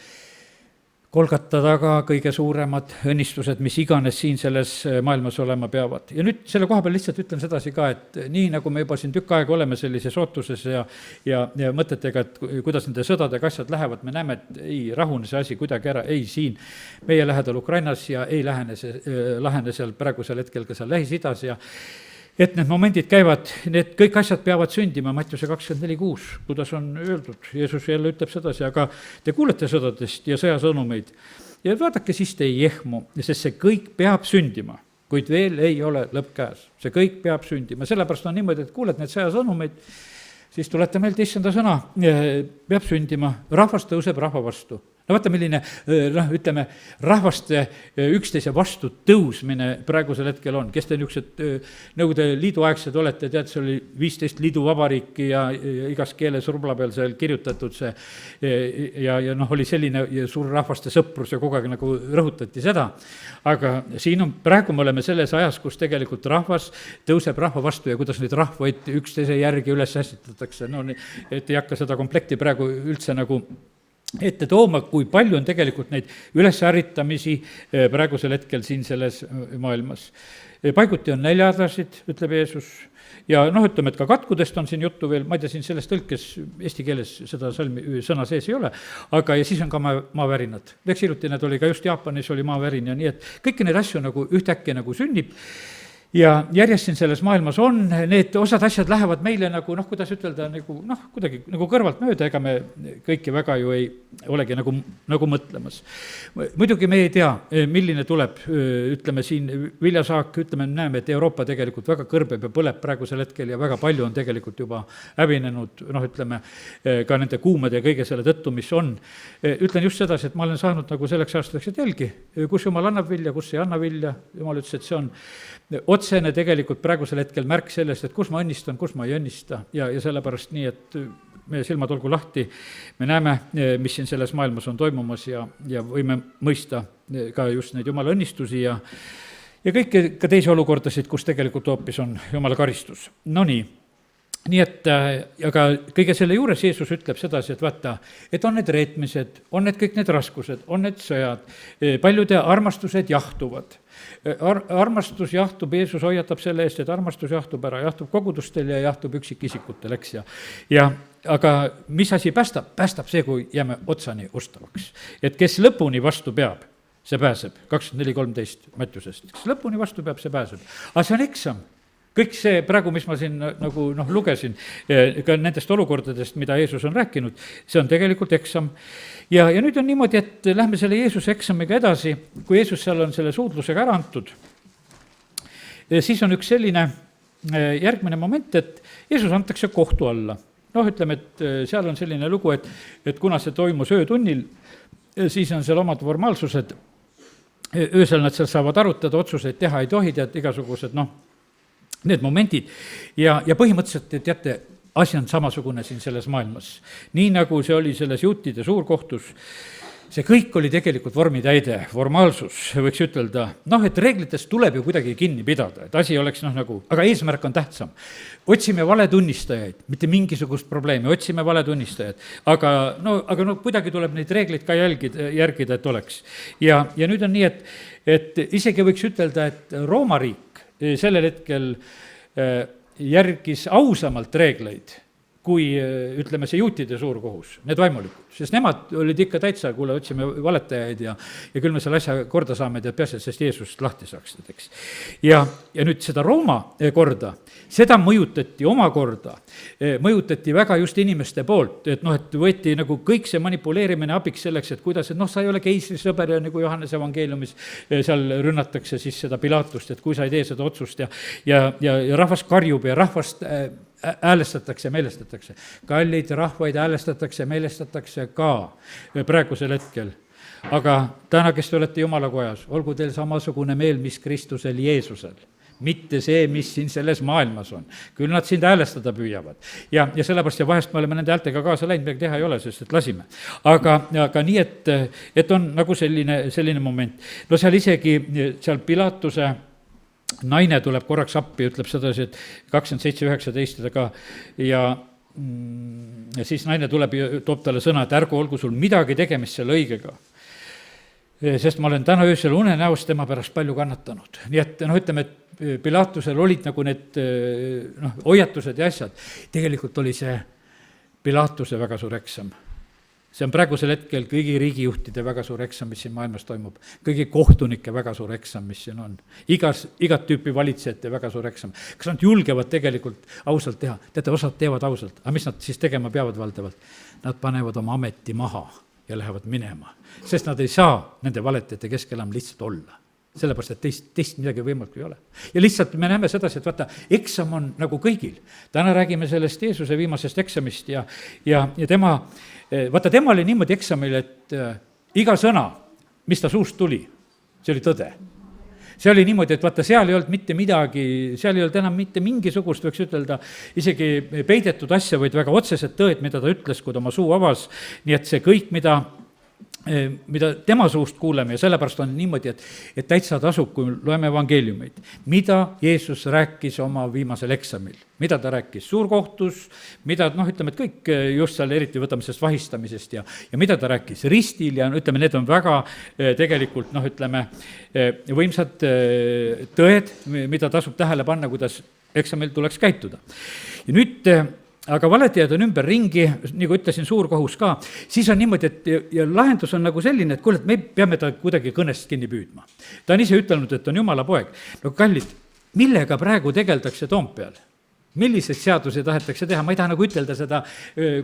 Kolgata taga kõige suuremad õnnistused, mis iganes siin selles maailmas olema peavad. Ja nüüd selle koha peal lihtsalt ütlen sedasi ka, et nii nagu me juba siin tükk aega oleme sellises ootuses ja mõtetega, et kuidas nende sõdadega asjad lähevad, me näeme, et ei rahune see asi kuidagi ära, ei siin meie lähedal Ukrainas ja ei lahene seal praegusel hetkel ka seal Lähis-Idas ja et need momendid käivad, need kõik asjad peavad sündima, Mattiuse 24:6, kuidas on öeldud, Jeesus jälle ütleb sedasi, aga te kuulete sõdadest ja sõjasõnumeid ja vaadake, siis te ei ehmu, sest see kõik peab sündima, kuid veel ei ole lõpp käes, see kõik peab sündima, sellepärast on niimoodi, et kuuled need sõjasõnumeid, siis tulete meelde issanda sõna, peab sündima, rahvas tõuseb rahva vastu. No vaata, milline, ütleme, rahvaste üksteise vastu tõusmine praegusel hetkel on, kes te niisugused Nõukogude Liidu aegsed olete, tead, see oli 15 liiduvabariiki ja igas keeles rubla peal seal kirjutatud see ja noh, oli selline suur rahvaste sõprus ja kogu aeg nagu rõhutati seda, aga siin on, praegu me oleme selles ajas, kus tegelikult rahvas tõuseb rahva vastu ja kuidas neid rahvaid üksteise järgi üles ässitatakse, no et ei hakka seda komplekti praegu üldse nagu ette tooma, kui palju on tegelikult neid ülesärritamisi praegusel hetkel siin selles maailmas. Paiguti on näljadasid, ütleb Jeesus, ja noh, ütleme, et ka katkudest on siin juttu veel, ma ei tea, siin selles tõlkes eesti keeles seda sõna sees ei ole, aga ja siis on ka maavärinad. Eks hiljuti need oli ka just Jaapanis oli maavärin ja nii, et kõiki neid asju nagu ühtäkki nagu sünnib. Ja järjest siin selles maailmas on, need osad asjad lähevad meile nagu, noh, kuidas ütelda, nagu, noh, kuidagi nagu kõrvalt mööda, ega me kõiki väga ju ei olegi nagu mõtlemas. Muidugi me ei tea, milline tuleb, ütleme siin viljasaak, ütleme, näeme, et Euroopa tegelikult väga kõrbeb ja põleb praegusel hetkel ja väga palju on tegelikult juba hävinenud, noh, ütleme, ka nende kuumade ja kõige selle tõttu, mis on. Ütlen just sedasi, et ma olen saanud nagu selleks aastaks jälgi, kus Jumal annab vilja, kus ei anna vilja, Jumal ütles, et see on otsene tegelikult praegusel hetkel märk sellest, et kus ma õnnistan, kus ma ei õnnista ja sellepärast nii, et meie silmad olgu lahti, me näeme, mis siin selles maailmas on toimumas ja võime mõista ka just neid Jumala õnnistusi ja kõike ka teisi olukordasid, kus tegelikult hoopis on Jumala karistus. No nii et aga kõige selle juures Jeesus ütleb sedasi, et vaata, et on need reetmised, on need kõik need raskused, on need sõjad, paljude armastused jahtuvad. Armastus jahtub, Jeesus hoiatab selle eest, et armastus jahtub ära, jahtub kogudustel ja jahtub üksikisikutel, eks ja aga mis asi päästab? Päästab see, kui jääme otsani ustavaks. Et kes lõpuni vastu peab, see pääseb, 24:13 Mattiusest, kes lõpuni vastu peab, see pääseb. Aga see on eksam. Kõik see praegu, mis ma siin nagu lugesin, ka nendest olukordadest, mida Jeesus on rääkinud, see on tegelikult eksam. Ja nüüd on niimoodi, et lähme selle Jeesuse eksamiga edasi, kui Jeesus seal on selle suudlusega ära antud, siis on üks selline järgmine moment, et Jeesus antakse kohtu alla. noh, ütleme, et seal on selline lugu, et kuna see toimus öötunnil, siis on seal omad formaalsused, öösel nad seal saavad arutada, otsuseid teha ei tohi, tead, igasugused need momendid ja põhimõtteliselt, et teate, asi on samasugune siin selles maailmas. Nii nagu see oli selles juutide suurkohtus, see kõik oli tegelikult vormitäide, formaalsus, võiks ütelda, et reeglitest tuleb ju kuidagi kinni pidada, et asi oleks aga eesmärk on tähtsam. Otsime valetunnistajaid, mitte mingisugust probleemi, otsime valetunnistajaid, aga kuidagi tuleb neid reegleid ka järgida, et oleks. Ja nüüd on nii, et isegi võiks ütelda, et Rooma riik sellel hetkel järgis ausamalt reegleid, kui ütleme, see juutide suurkohus, need vaimulikud, sest nemad olid ikka täitsa, kuule, otsime valetajaid ja küll me selle asja korda saame, et peaasi, sest Jeesust lahti saaks, eks. Ja nüüd seda Rooma korda, seda mõjutati omakorda, mõjutati väga just inimeste poolt, et et võeti nagu kõik see manipuleerimine abiks selleks, et kuidas, et sa ei ole keisrisõber ja nagu Johannese evangeeliumis seal rünnatakse siis seda Pilatust, et kui sa ei tee seda otsust ja rahvas karjub ja rahvast häälestatakse, meelestatakse. Kallid rahvaid häälestatakse, meelestatakse ka praegusel hetkel. Aga täna, kes te olete Jumala kojas, olgu teil samasugune meel, mis Kristusel Jeesusel. Mitte see, mis siin selles maailmas on. Küll nad sind häälestada püüavad. Ja sellepärast ja vahest me oleme nende häältega kaasa läinud, midagi teha ei ole, sest et lasime. Aga nii, et on nagu selline moment. Seal isegi seal Pilatuse naine tuleb korraks appi, ütleb sedasi, et 27:19 ja siis naine tuleb ja toob talle sõna, et ärgu olgu sul midagi tegemist selle õigega. Sest ma olen täna öösel unenäos tema pärast palju kannatanud. Nii et ütleme, et Pilatusel olid nagu need hoiatused ja asjad. Tegelikult oli see Pilatuse väga suur eksam. See on praegusel hetkel kõigi riigijuhtide väga suur eksam, mis siin maailmas toimub. Kõigi kohtunike väga suur eksam, mis siin on. Igat tüüpi valitsejate väga suur eksam. Kas nad julgevad tegelikult ausalt teha? Teate, osad teevad ausalt, aga mis nad siis tegema peavad valdavalt? Nad panevad oma ameti maha ja lähevad minema, sest nad ei saa nende valetajate keskel enam lihtsalt olla. Sellepärast, et teist midagi võimalik ei ole. Ja lihtsalt me näeme sedasi, et vaata, eksam on nagu kõigil. Täna räägime sellest Jeesuse viimasest eksamist ja tema oli niimoodi eksamil, et iga sõna, mis ta suust tuli, see oli tõde. See oli niimoodi, et vaata, seal ei olnud mitte midagi, seal ei olnud enam mitte mingisugust, võiks ütelda, isegi peidetud asja, vaid väga otsesed tõed, mida ta ütles, kui ta oma suu avas. Nii et see kõik, mida tema suust kuuleme ja sellepärast on niimoodi, et täitsa tasub, kui loeme evangeeliumeid, mida Jeesus rääkis oma viimasel eksamil, mida ta rääkis suurkohtus, mida, ütleme, et kõik just seal eriti võtame sellest vahistamisest ja mida ta rääkis ristil ja ütleme, need on väga tegelikult, võimsad tõed, mida tasub tähele panna, kuidas eksamil tuleks käituda. Ja nüüd aga valetajad on ümber ringi, nagu ütlesin, suurkohus ka, siis on niimoodi, et ja lahendus on nagu selline, et kuule, et me peame ta kuidagi kõnest kinni püüdma. Ta on ise ütelnud, et on Jumala poeg. Kallid, millega praegu tegeldakse Toompeal? Milliseid seadusi tahetakse teha? Ma ei taha nagu ütelda seda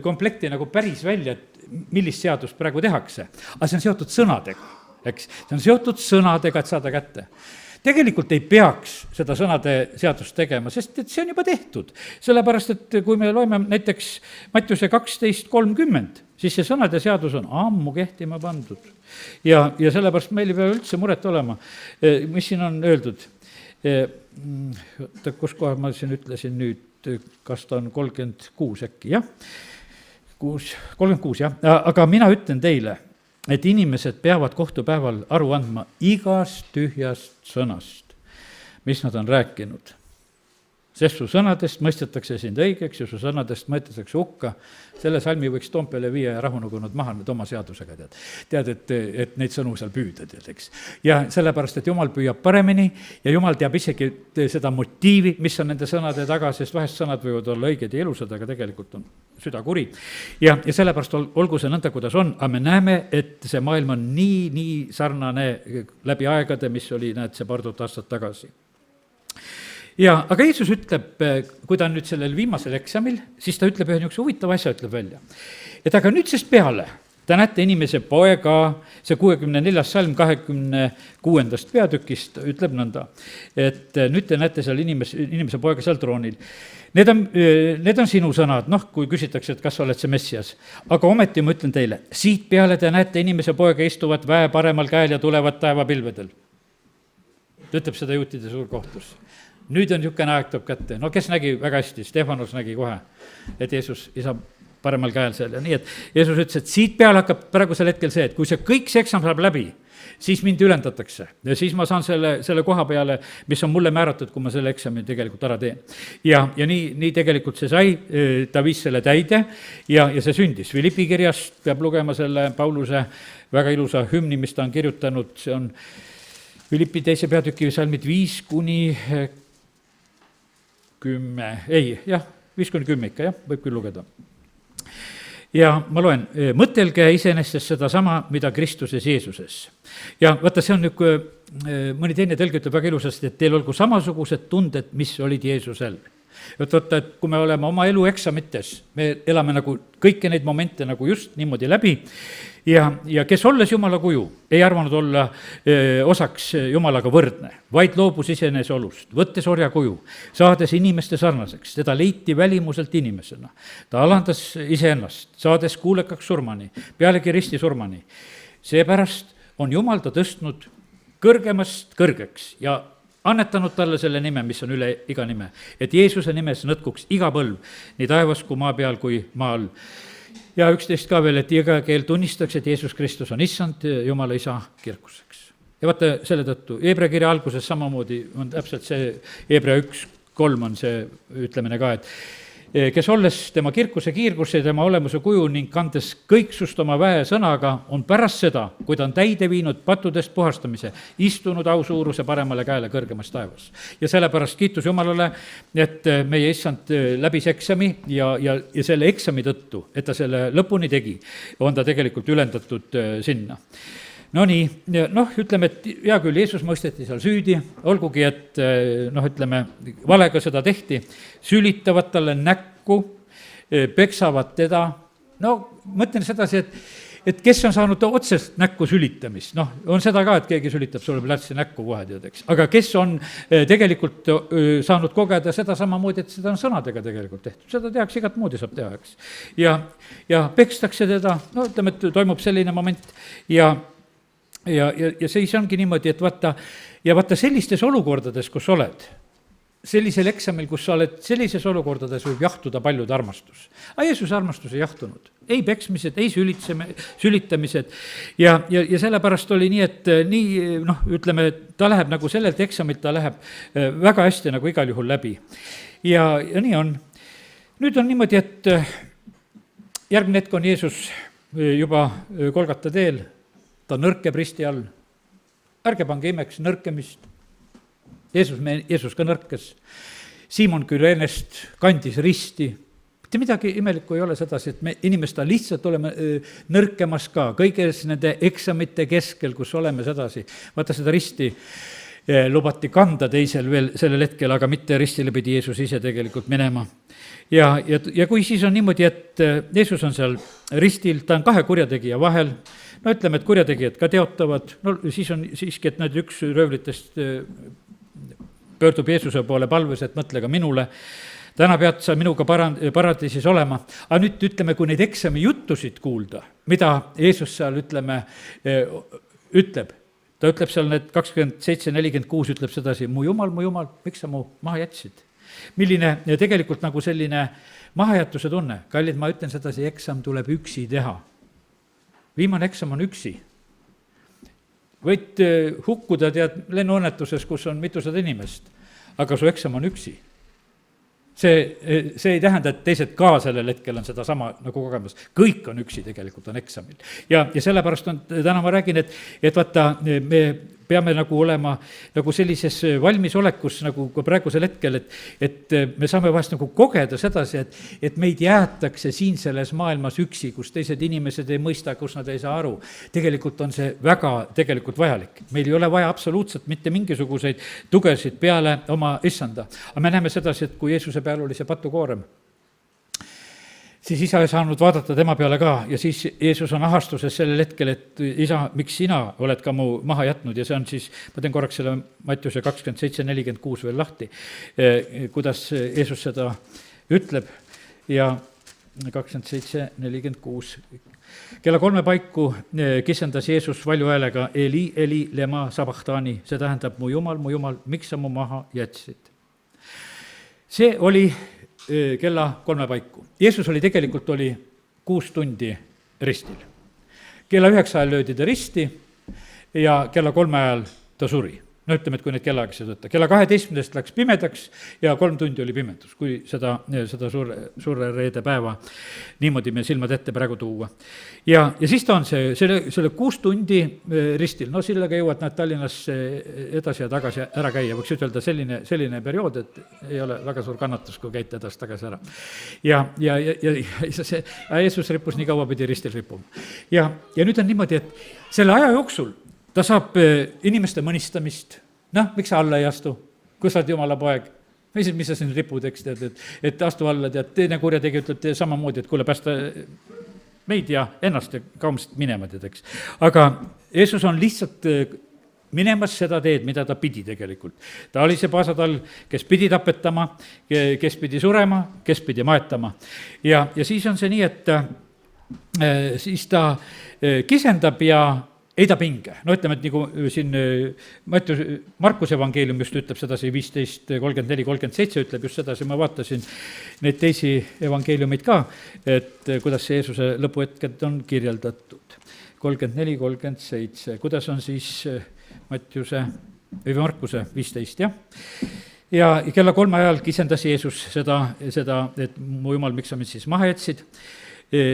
komplekti nagu päris välja, et millist seadust praegu tehakse. Aga see on seotud sõnadega, eks? See on seotud sõnadega, et saada kätte. Tegelikult ei peaks seda sõnade seadust tegema, sest et see on juba tehtud. Sellepärast, et kui me loeme näiteks Mattiuse 12:30, siis see sõnade seadus on ammu kehtima pandud. Ja sellepärast meil ei pea üldse muret olema. Mis siin on öeldud? Kus kohe ma siin ütlesin nüüd, kas ta on 36 äkki, jah? 36, jah. Aga mina ütlen teile, et inimesed peavad kohtupäeval aru andma igast tühjast sõnast, mis nad on rääkinud. Sest su sõnadest mõistetakse sind õigeks ja su sõnadest mõistetakse hukka. Selle salmi võiks Toompeale viia ja rahunugunud maha nüüd oma seadusega, tead, et neid sõnu seal püüda, tead, eks. Ja sellepärast, et Jumal püüab paremini ja Jumal teab isegi seda motiivi, mis on nende sõnade taga, sest vahest sõnad võivad olla õiged ja ilusad, aga tegelikult on süda kuri. Ja sellepärast olgu see nõnda, kuidas on, aga me näeme, et see maailm on nii sarnane läbi aegade, mis oli, näed, see paar tuhat aastat tagasi. Ja, aga Jeesus ütleb, kui ta on nüüd sellel viimasel eksamil, siis ta ütleb ühe niisuguse huvitava asja, ütleb välja. Et aga nüüdsest peale Te näete inimese poega, see 64. salm 26. peatükist ütleb nõnda, et nüüd te näete seal inimese poega seal troonil. Need on sinu sõnad, kui küsitakse, et kas sa oled see Messias. Aga ometi ma ütlen teile, siit peale te näete inimese poega istuvat väe paremal käel ja tulevad taevapilvedel. Ta ütleb seda juutide suurkohtus. Nüüd on niisugune aeg tuleb kätte. Kes nägi väga hästi, Stefanos nägi kohe, et Jeesus isa paremal käel seal ja nii, et Jeesus ütles, et siit peale hakkab praegusel hetkel see, et kui see kõik see eksam saab läbi, siis mind ülendatakse ja siis ma saan selle koha peale, mis on mulle määratud, kui ma selle eksami tegelikult ära teen. Ja nii tegelikult see sai, ta viis selle täide ja see sündis. Philippi kirjast peab lugema selle Pauluse väga ilusa hümni, mis ta on kirjutanud, see on Philippi 2. peatüki salmid 5-10, 5-10 ikka, võib küll lugeda. Ja ma loen, mõtelge iseenesest seda sama, mida Kristuses Jeesuses. Ja vaata, see on mõni teine tõlge ütleb väga ilusasti, et teil olgu samasugused tunded, mis olid Jeesusel. Vaata, et kui me oleme oma elu eksamites, me elame nagu kõiki neid momente nagu just niimoodi läbi ja kes olles Jumala kuju, ei arvanud olla osaks Jumalaga võrdne, vaid loobus iseenese olust, võttes orja kuju, saades inimeste sarnaseks, teda leiti välimuselt inimesena. Ta alandas iseennast, saades kuulekaks surmani, pealegi risti surmani. Seepärast on Jumal ta tõstnud kõrgemast kõrgeks ja annetanud talle selle nime, mis on üle iga nime, et Jeesuse nimes nõtkuks iga põlv, nii taevas kui maa peal kui maa all. Ja 11 ka veel, et iga keel tunnistaks, et Jeesus Kristus on issand Jumala isa kirkuseks. Ja vaata selle tõttu, Hebra kirja alguses samamoodi on täpselt see, Hebra 1:3 on see ütlemine ka, et kes olles tema kirkuse kiirgusse ja tema olemuse kuju ning kandes kõiksust oma väe sõnaga, on pärast seda, kui ta on täide viinud pattudest puhastamise, istunud ausuuruse paremale käele kõrgemas taevas. Ja sellepärast kiitus Jumalale, et meie issand läbis eksami ja selle eksami tõttu, et ta selle lõpuni tegi, on ta tegelikult ülendatud sinna. No nii, ütleme, et hea küll, Jeesus mõisteti seal süüdi, olgugi, et ütleme, valega seda tehti, sülitavad talle näkku, peksavad teda, mõtlen sedasi, et kes on saanud otsest näkku sülitamist, on seda ka, et keegi sülitab sulle platsi näkku kohe, teadeks, aga kes on tegelikult saanud kogeda seda samamoodi, et seda on sõnadega tegelikult tehtud, seda tehakse igat moodi saab teha, eks. Ja pekstakse teda, ütleme, et toimub selline moment ja siis ongi niimoodi, et vaata sellistes olukordades, kus oled, sellisel eksamil, kus sa oled, sellises olukordades võib jahtuda paljude armastus. Aga Jeesuse armastus ei jahtunud, ei peksmised, ei sülitamised ja sellepärast oli nii, et ütleme, ta läheb nagu sellelt eksamilt, ta läheb väga hästi nagu igal juhul läbi. Ja nii on. Nüüd on niimoodi, et järgmine hetk on Jeesus juba Golgata teel, ta nõrkeb risti all. Ärge pange imeks nõrkemist. Jeesus ka nõrkes. Siimon Kürenest kandis risti. Mitte midagi imelikku ei ole sedasi, et me inimesta lihtsalt oleme nõrkemas ka, kõiges nende eksamite keskel, kus oleme sedasi. Vaata seda risti lubati kanda teisel veel sellel hetkel, aga mitte ristile pidi Jeesus ise tegelikult minema. Ja kui siis on niimoodi, et Jeesus on seal ristil, ta on kahe kurjategija vahel, ütleme, et kurjategijad ka teotavad, siis on siiski, et need üks röövlitest pöördub Jeesuse poole palves, et mõtle ka minule, täna pead sa minuga paradiisis olema. Aga nüüd ütleme, kui neid eksami juttusid kuulda, mida Jeesus seal ütleb, ta ütleb seal need 27-46 ütleb sedasi, mu Jumal, miks sa mu maha jätsid? Milline tegelikult nagu selline mahajätuse tunne, kallid, ma ütlen sedasi, eksam tuleb üksi teha. Viimane eksam on üksi. Võid hukkuda, lennuõnnetuses, kus on mitusada inimest, aga su eksam on üksi. See ei tähenda, et teised ka sellel hetkel on seda sama nagu kogemus. Kõik on üksi tegelikult, on eksamil. Ja sellepärast täna ma räägin, et vaata, me peame nagu olema nagu sellises valmisolekus nagu ka praegusel hetkel, et me saame vahest nagu kogeda sedasi, et meid jäetakse siin selles maailmas üksi, kus teised inimesed ei mõista, kus nad ei saa aru. Tegelikult on see väga tegelikult vajalik. Meil ei ole vaja absoluutselt mitte mingisuguseid tugesid peale oma issanda. Aga me näeme sedasi, et kui Jeesuse peal oli see patukoorem, siis isa ei saanud vaadata tema peale ka ja siis Jeesus on ahastuses sellel hetkel, et isa, miks sina oled ka mu maha jätnud ja see on siis, ma teen korraks selle Mattiuse 27:46 veel lahti, kuidas Jeesus seda ütleb ja 27:46. Kella 3 paiku kisendas Jeesus valju häälega Eli, Eli, lema sabachthani, see tähendab mu Jumal, miks sa mu maha jätsid? See oli kella 3 paiku. Jeesus oli tegelikult 6 tundi ristil. Kella 9 ajal löödi ta risti ja kella 3 ajal ta suri. No ütleme, et kui neid kellaaegsid võtta. Kella 12 läks pimedaks ja 3 tundi oli pimedus, kui seda suure reede päeva niimoodi me silmad ette praegu tuua. Ja siis ta on selle 6 tundi ristil, no sellega jõuad nad Tallinnas edasi ja tagasi ära käia, võiks ütelda selline periood, et ei ole väga suur kannatus, kui käite edasi tagasi ära. Ja Jeesus rippus nii kaua pidi ristil rippuma. Ja nüüd on niimoodi, et selle aja jooksul ta saab inimeste mõnistamist, miks sa alla ei astu, kui sa oled Jumala poeg, mis sa siin ripud, eks tead, et astu alla, tead, teine kurjategi ütleb samamoodi, et kuule, päästa meid ja ennast ja kaumast minema, tead, eks. Aga Jeesus on lihtsalt minemas seda teed, mida ta pidi tegelikult. Ta oli see paasatall, kes pidi tapetama, kes pidi surema, kes pidi maetama. Ja siis on see nii, et siis ta kisendab ja ei ta pinge. No ütleme, et nagu siin Markuse evangeelium just ütleb sedasi 15, 34, 37 ütleb just sedasi, ma vaatasin neid teisi evangeeliumeid ka, et kuidas see Jeesuse lõpuhetked on kirjeldatud. 34, 37, kuidas on siis Markuse 15, jah? Ja kella 3 ajal kisendas Jeesus seda, et mu Jumal, miks sa mind siis maha jätsid?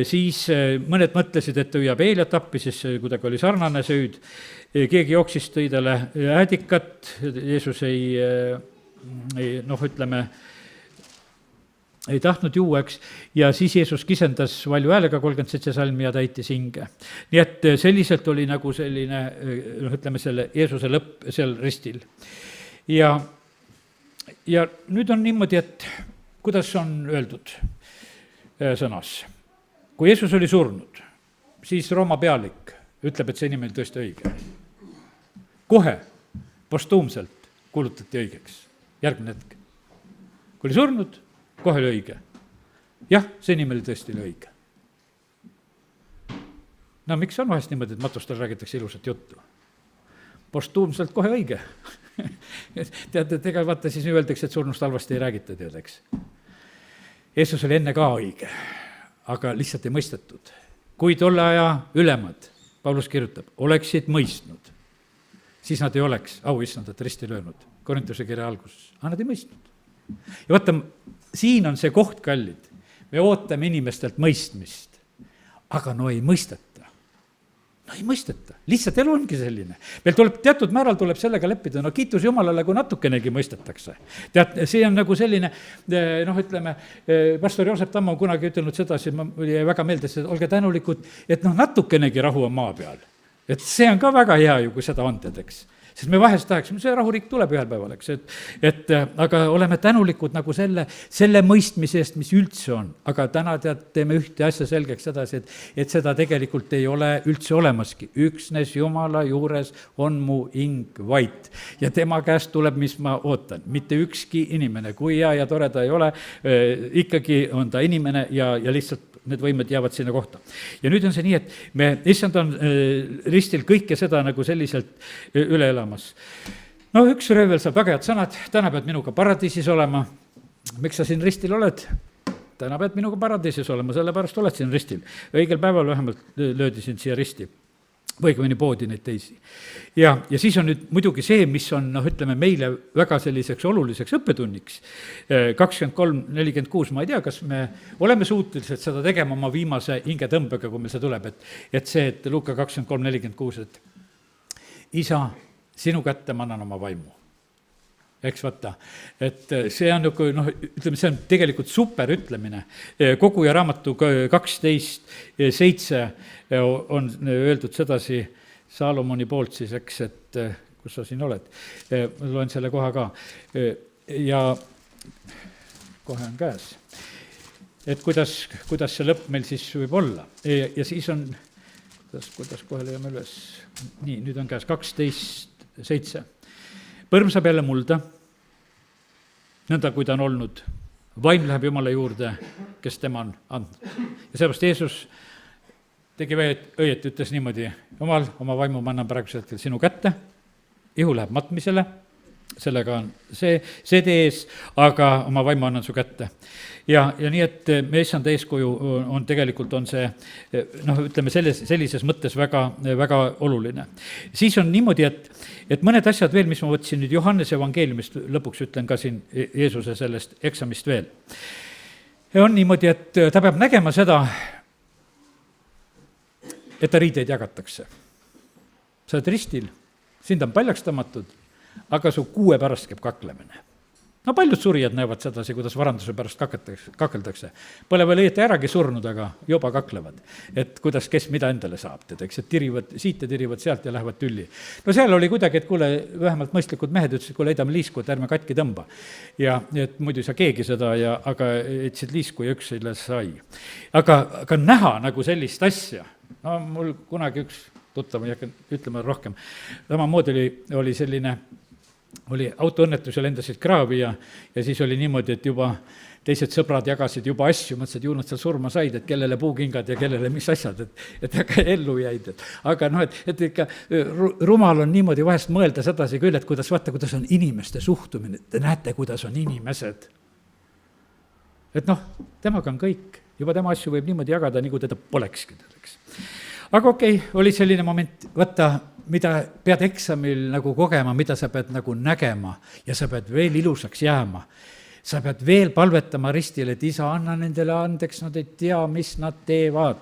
Siis mõned mõtlesid, et ta hüüab Eeliat appi, siis kuidagi oli sarnane süüd. Keegi jooksis, tõi talle äädikat, Jeesus ei tahtnud juua, eks, ja siis Jeesus kisendas valju häälega 37 salmi ja täitis hinge. Nii et selliselt oli nagu selline, selle Jeesuse lõpp seal ristil. Ja nüüd on niimoodi, et kuidas on öeldud sõnas? Kui Jeesus oli surnud, siis Rooma pealik ütleb, et see inimene oli tõesti õige. Kohe, postuumselt kuulutati õigeks. Järgmine hetk. Kui oli surnud, kohe oli õige. Jah, see inimene tõesti oli õige. No miks on vahest niimoodi, et matustel räägitakse ilusat juttu? Postuumselt kohe õige. Tead, et ega vaata siis öeldakse, et surnust halvasti ei räägita, teadeks. Jeesus oli enne ka õige. Aga lihtsalt ei mõistetud. Kui tolle aja ülemad, Paulus kirjutab, oleksid mõistnud, siis nad ei oleks auissandat risti löönud Korintuse kirja alguses. Aga nad ei mõistnud. Ja vaata, siin on see koht, kallid. Me ootame inimestelt mõistmist, aga no ei mõisteta. No ei mõisteta. Lihtsalt elu ongi selline. Meil tuleb teatud määral tuleb sellega leppida. No kiitus Jumalale, kui natukenegi mõistetakse. Tead, see on nagu selline, pastor Joosep Tamm on kunagi ütelnud sedasi, oli väga meeldes, et olge tänulikud, et natukenegi rahu on maa peal. Et see on ka väga hea ju, kui seda on, eks. Sest me vahest tahaksime, see rahuriik tuleb ühel päeval, eks, aga oleme tänulikud nagu selle mõistmise eest, mis üldse on. Aga täna teeme ühte asja selgeks sedasi, et seda tegelikult ei ole üldse olemaski. Üksnes Jumala juures on mu hing vait. Ja tema käest tuleb, mis ma ootan. Mitte ükski inimene, kui hea ja tore ta ei ole, ikkagi on ta inimene ja lihtsalt need võimed jäävad sinna kohta. Ja nüüd on see nii, et issand on ristil kõike seda nagu selliselt üle elamas. No üks röövel saab väga head sõnad, täna pead minuga paradiisis olema. Miks sa siin ristil oled? Täna pead minuga paradiisis olema, sellepärast oled siin ristil. Õigel päeval vähemalt löödi sind siia risti. Või kui mõni poodi neid teisi. Ja siis on nüüd muidugi see, mis on, meile väga selliseks oluliseks õppetunniks. 23:46, ma ei tea, kas me oleme suutelised seda tegema oma viimase hingetõmbega, kui meil see tuleb, et see, et Luuka 23:46, et isa, sinu kätte ma annan oma vaimu. Eks vaata, et see on see on tegelikult super ütlemine. Koguja raamatu 12:7 on öeldud sedasi Saalomoni poolt siis, eks, et kus sa siin oled, loen selle koha ka ja kohe on käes. et kuidas see lõpp meil siis võib olla. Ja siis on, kuidas kohe leiame üles, nii, nüüd on käes 12:7. Põrm saab jälle mulda, nõnda kui ta on olnud. Vaim läheb Jumala juurde, kes tema on andnud. Ja sellepärast Jeesus tegi õieti, ütles niimoodi: Jumal, oma vaimu ma annan praegusel hetkel sinu kätte, ihu läheb matmisele, sellega on see tee ees, aga oma vaimu annan su kätte. Ja nii, et me issanda eeskuju on tegelikult on see, ütleme sellises mõttes väga, väga oluline. Siis on niimoodi, et mõned asjad veel, mis ma võtsin nüüd Johannese evangeeliumist, lõpuks ütlen ka siin Jeesuse sellest eksamist veel. Ja on niimoodi, et ta peab nägema seda, et ta riideid jagatakse. Sa oled ristil, sind on paljaks tõmmatud, aga su kuue pärast käib kaklemine. No paljud surijad näevad sedasi, kuidas varanduse pärast kakeldakse. Pole veel õieti äragi surnud, aga juba kaklevad. Et kuidas, kes mida endale saab, eks, et tirivad siit ja tirivad sealt ja lähevad tülli. No seal oli kuidagi, et kuule, vähemalt mõistlikud mehed ütlesid, kuule, heidame liisku, et ärme katki tõmba. Ja et muidu ei saa keegi seda, aga etsid liisku ja üks selle sai. Aga näha nagu sellist asja, no mul kunagi üks tuttav, ei hakka ütlema rohkem, samamoodi oli selline, oli autoõnnetus ja lendasid kraavi ja siis oli niimoodi, et juba teised sõbrad jagasid juba asju, mõtlesid, ju nad seal surma said, et kellele puukingad ja kellele mis asjad, et väga ellu jäid. Aga et ikka rumal on niimoodi vahest mõelda sedasi küll, et vaata, kuidas on inimeste suhtumine, te näete, kuidas on inimesed. Et temaga on kõik, juba tema asju võib niimoodi jagada, nagu teda polekski. Aga okei, oli selline moment, vaata, mida pead eksamil nagu kogema, mida sa pead nagu nägema ja sa pead veel ilusaks jääma. Sa pead veel palvetama ristile, et isa, anna nendele andeks, nad ei tea, mis nad teevad.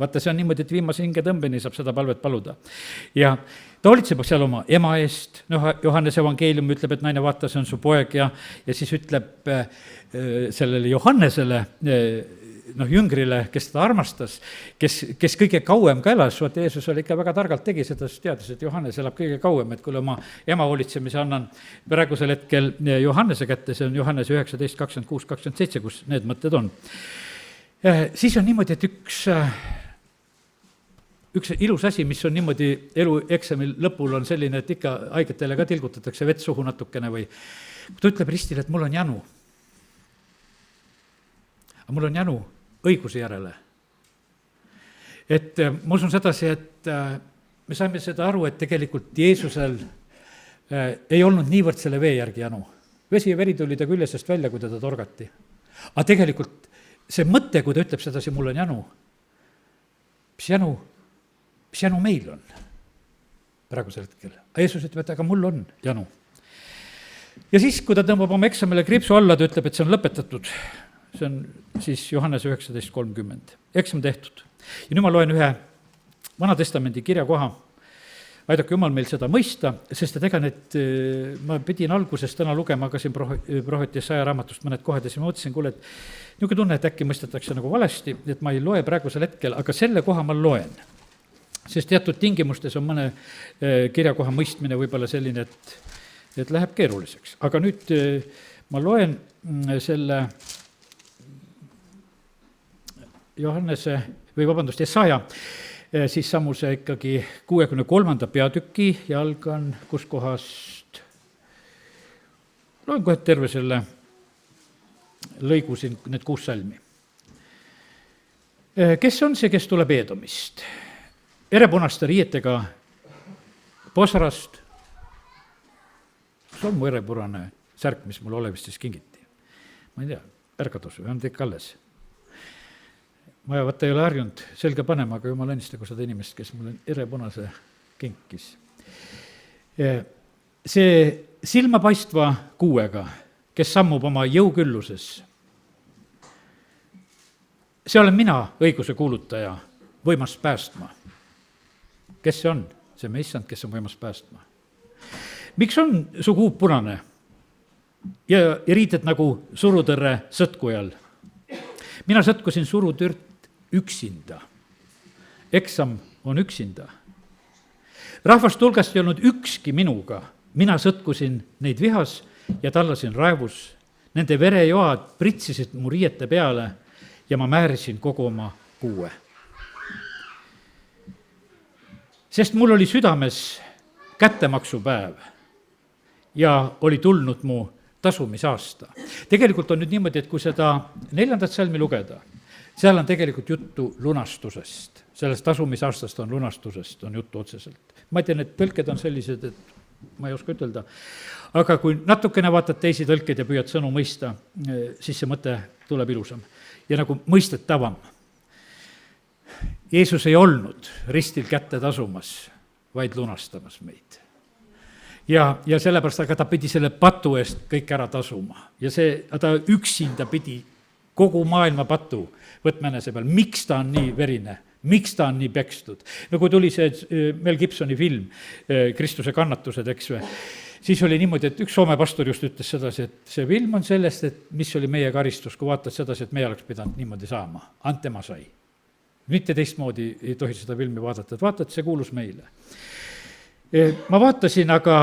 Vaata, see on niimoodi, et viimase hinge tõmbeni saab seda palvet paluda. Ja ta hoolitseb seal oma ema eest, Johannese evangeelium ütleb, et naine, vaata, see on su poeg ja siis ütleb sellele Johannesele, jüngrile, kes ta armastas, kes kõige kauem ka elas, vaata Jeesus oli ikka väga targalt tegi seda, sest teadis, et Johannes elab kõige kauem, et kui oma ema hoolitsemise annan praegusel hetkel Johannese kätte, see on Johannese 19, 26, 27, kus need mõtted on. Siis on niimoodi, et üks ilus asi, mis on niimoodi elu eksamil lõpul on selline, et ikka haigetele ka tilgutatakse vett suhu natukene või ta ütleb ristile, et mul on janu. Aga mul on janu õiguse järele. Et ma usun sedasi, et me saime seda aru, et tegelikult Jeesusel ei olnud niivõrd selle vee järgi janu. Vesi ja veri tuli ta küljest välja, kui teda torgati. Aga tegelikult see mõte, kui ta ütleb sedasi, mul on janu, mis janu meil on praegusel hetkel. Aga Jeesus ütleb, et aga mul on janu. Ja siis, kui ta tõmbab oma eksamile kriipsu alla, ta ütleb, et see on lõpetatud. See on siis Johannese 19:30. Eksam tehtud. Ja nüüd ma loen ühe Vana Testamendi kirjakoha. Aidake Jumal meil seda mõista, sest et ega ma pidin alguses täna lugema ka siin prohvet Jesaja raamatust mõned kohad ja siis ma mõtlesin, kuule, et niisugune tunne, et äkki mõistetakse nagu valesti, et ma ei loe praegusel hetkel, aga selle koha ma loen. Sest teatud tingimustes on mõne kirjakoha mõistmine võib-olla selline, et läheb keeruliseks. Aga nüüd ma loen selle Jesaja, siis samuse ikkagi 63. peatüki ja algan kus kohast, loen kohe terve selle lõigu siin, need 6 salmi. Kes on see, kes tuleb Eedomist? Erepunaste riietega Posrast. See on mu erepunane särk, mis mul olevistis kingiti. Ma ei tea, ärkatus või on teik alles? Ma vaata ei ole harjunud selga panema, aga jumal õnnistagu seda inimest, kes mulle erepunase kinkis. See silmapaistva kuuega, kes sammub oma jõukülluses. See olen mina, õiguse kuulutaja, võimas päästma. Kes see on? See me issand, kes on võimas päästma. Miks on su kuub punane ja riited nagu surutõrre sõtkujal? Mina sõtkusin surutürt üksinda. Eksam on üksinda. Rahvast hulgast ei olnud ükski minuga. Mina sõtkusin neid vihas ja tallasin raevus. Nende verejoad pritsisid mu riiete peale ja ma määrisin kogu oma puue. Sest mul oli südames kättemaksupäev ja oli tulnud mu tasumisaasta. Tegelikult on nüüd niimoodi, et kui seda 4. salmi lugeda, seal on tegelikult juttu lunastusest. Sellest tasumisaastast on lunastusest, on juttu otseselt. Ma ei tea, need tõlked on sellised, et ma ei oska ütelda. Aga kui natukene vaatad teisi tõlkeid ja püüad sõnu mõista, siis see mõte tuleb ilusam ja nagu mõistetavam. Jeesus ei olnud ristil kätte tasumas, vaid lunastamas meid. Ja sellepärast, aga ta pidi selle patu eest kõik ära tasuma. Ja ta üksinda pidi kogu maailma patu võtma enese peal. Miks ta on nii verine? Miks ta on nii pekstud? No kui tuli see Mel Gibsoni film, Kristuse kannatused, eks või, siis oli niimoodi, et üks Soome pastor just ütles sedasi, et see film on sellest, et mis oli meie karistus, kui vaatad sedasi, et meie oleks pidanud niimoodi saama. Ant tema sai. Mitte teistmoodi ei tohi seda filmi vaadata, et vaata, et see kuulus meile. Ma vaatasin, aga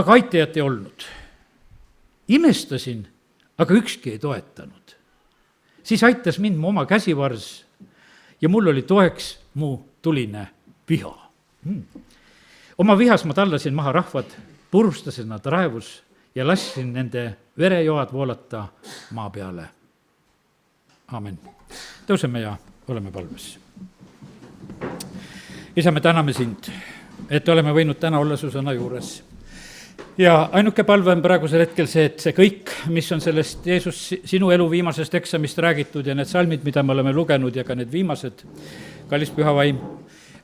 aitajat ei olnud. Imestasin, aga ükski ei toetanud. Siis aitas mind mu oma käsivars ja mul oli toeks mu tuline viha. Oma vihas ma tallasin maha rahvad, purustasin nad raevus ja lasin nende verejoad voolata maa peale. Aamen. Tõuseme ja oleme palves. Isa, me täname sind, et oleme võinud täna olla su sõna juures. Ja ainuke palve on praegusel hetkel see, et see kõik, mis on sellest Jeesus sinu elu viimasest eksamist räägitud ja need salmid, mida me oleme lugenud ja ka need viimased, kallis püha vaim,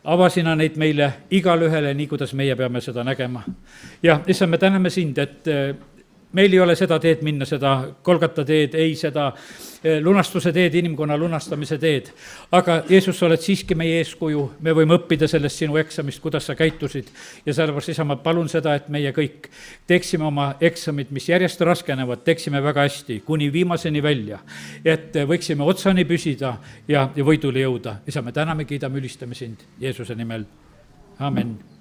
avasina neid meile igal ühele, nii kuidas meie peame seda nägema. Ja issa me täname sind, et meil ei ole seda teed minna, seda Golgata teed, ei seda lunastuse teed, inimkonna lunastamise teed. Aga Jeesus, sa oled siiski meie eeskuju, me võime õppida sellest sinu eksamist, kuidas sa käitusid. Ja sellepärast, isa, ma palun seda, et meie kõik teeksime oma eksamid, mis järjest raskenevad, teeksime väga hästi, kuni viimaseni välja. Et võiksime otsani püsida ja võidule jõuda. Isa, me täname, kiidame, ülistame sind Jeesuse nimel. Amen.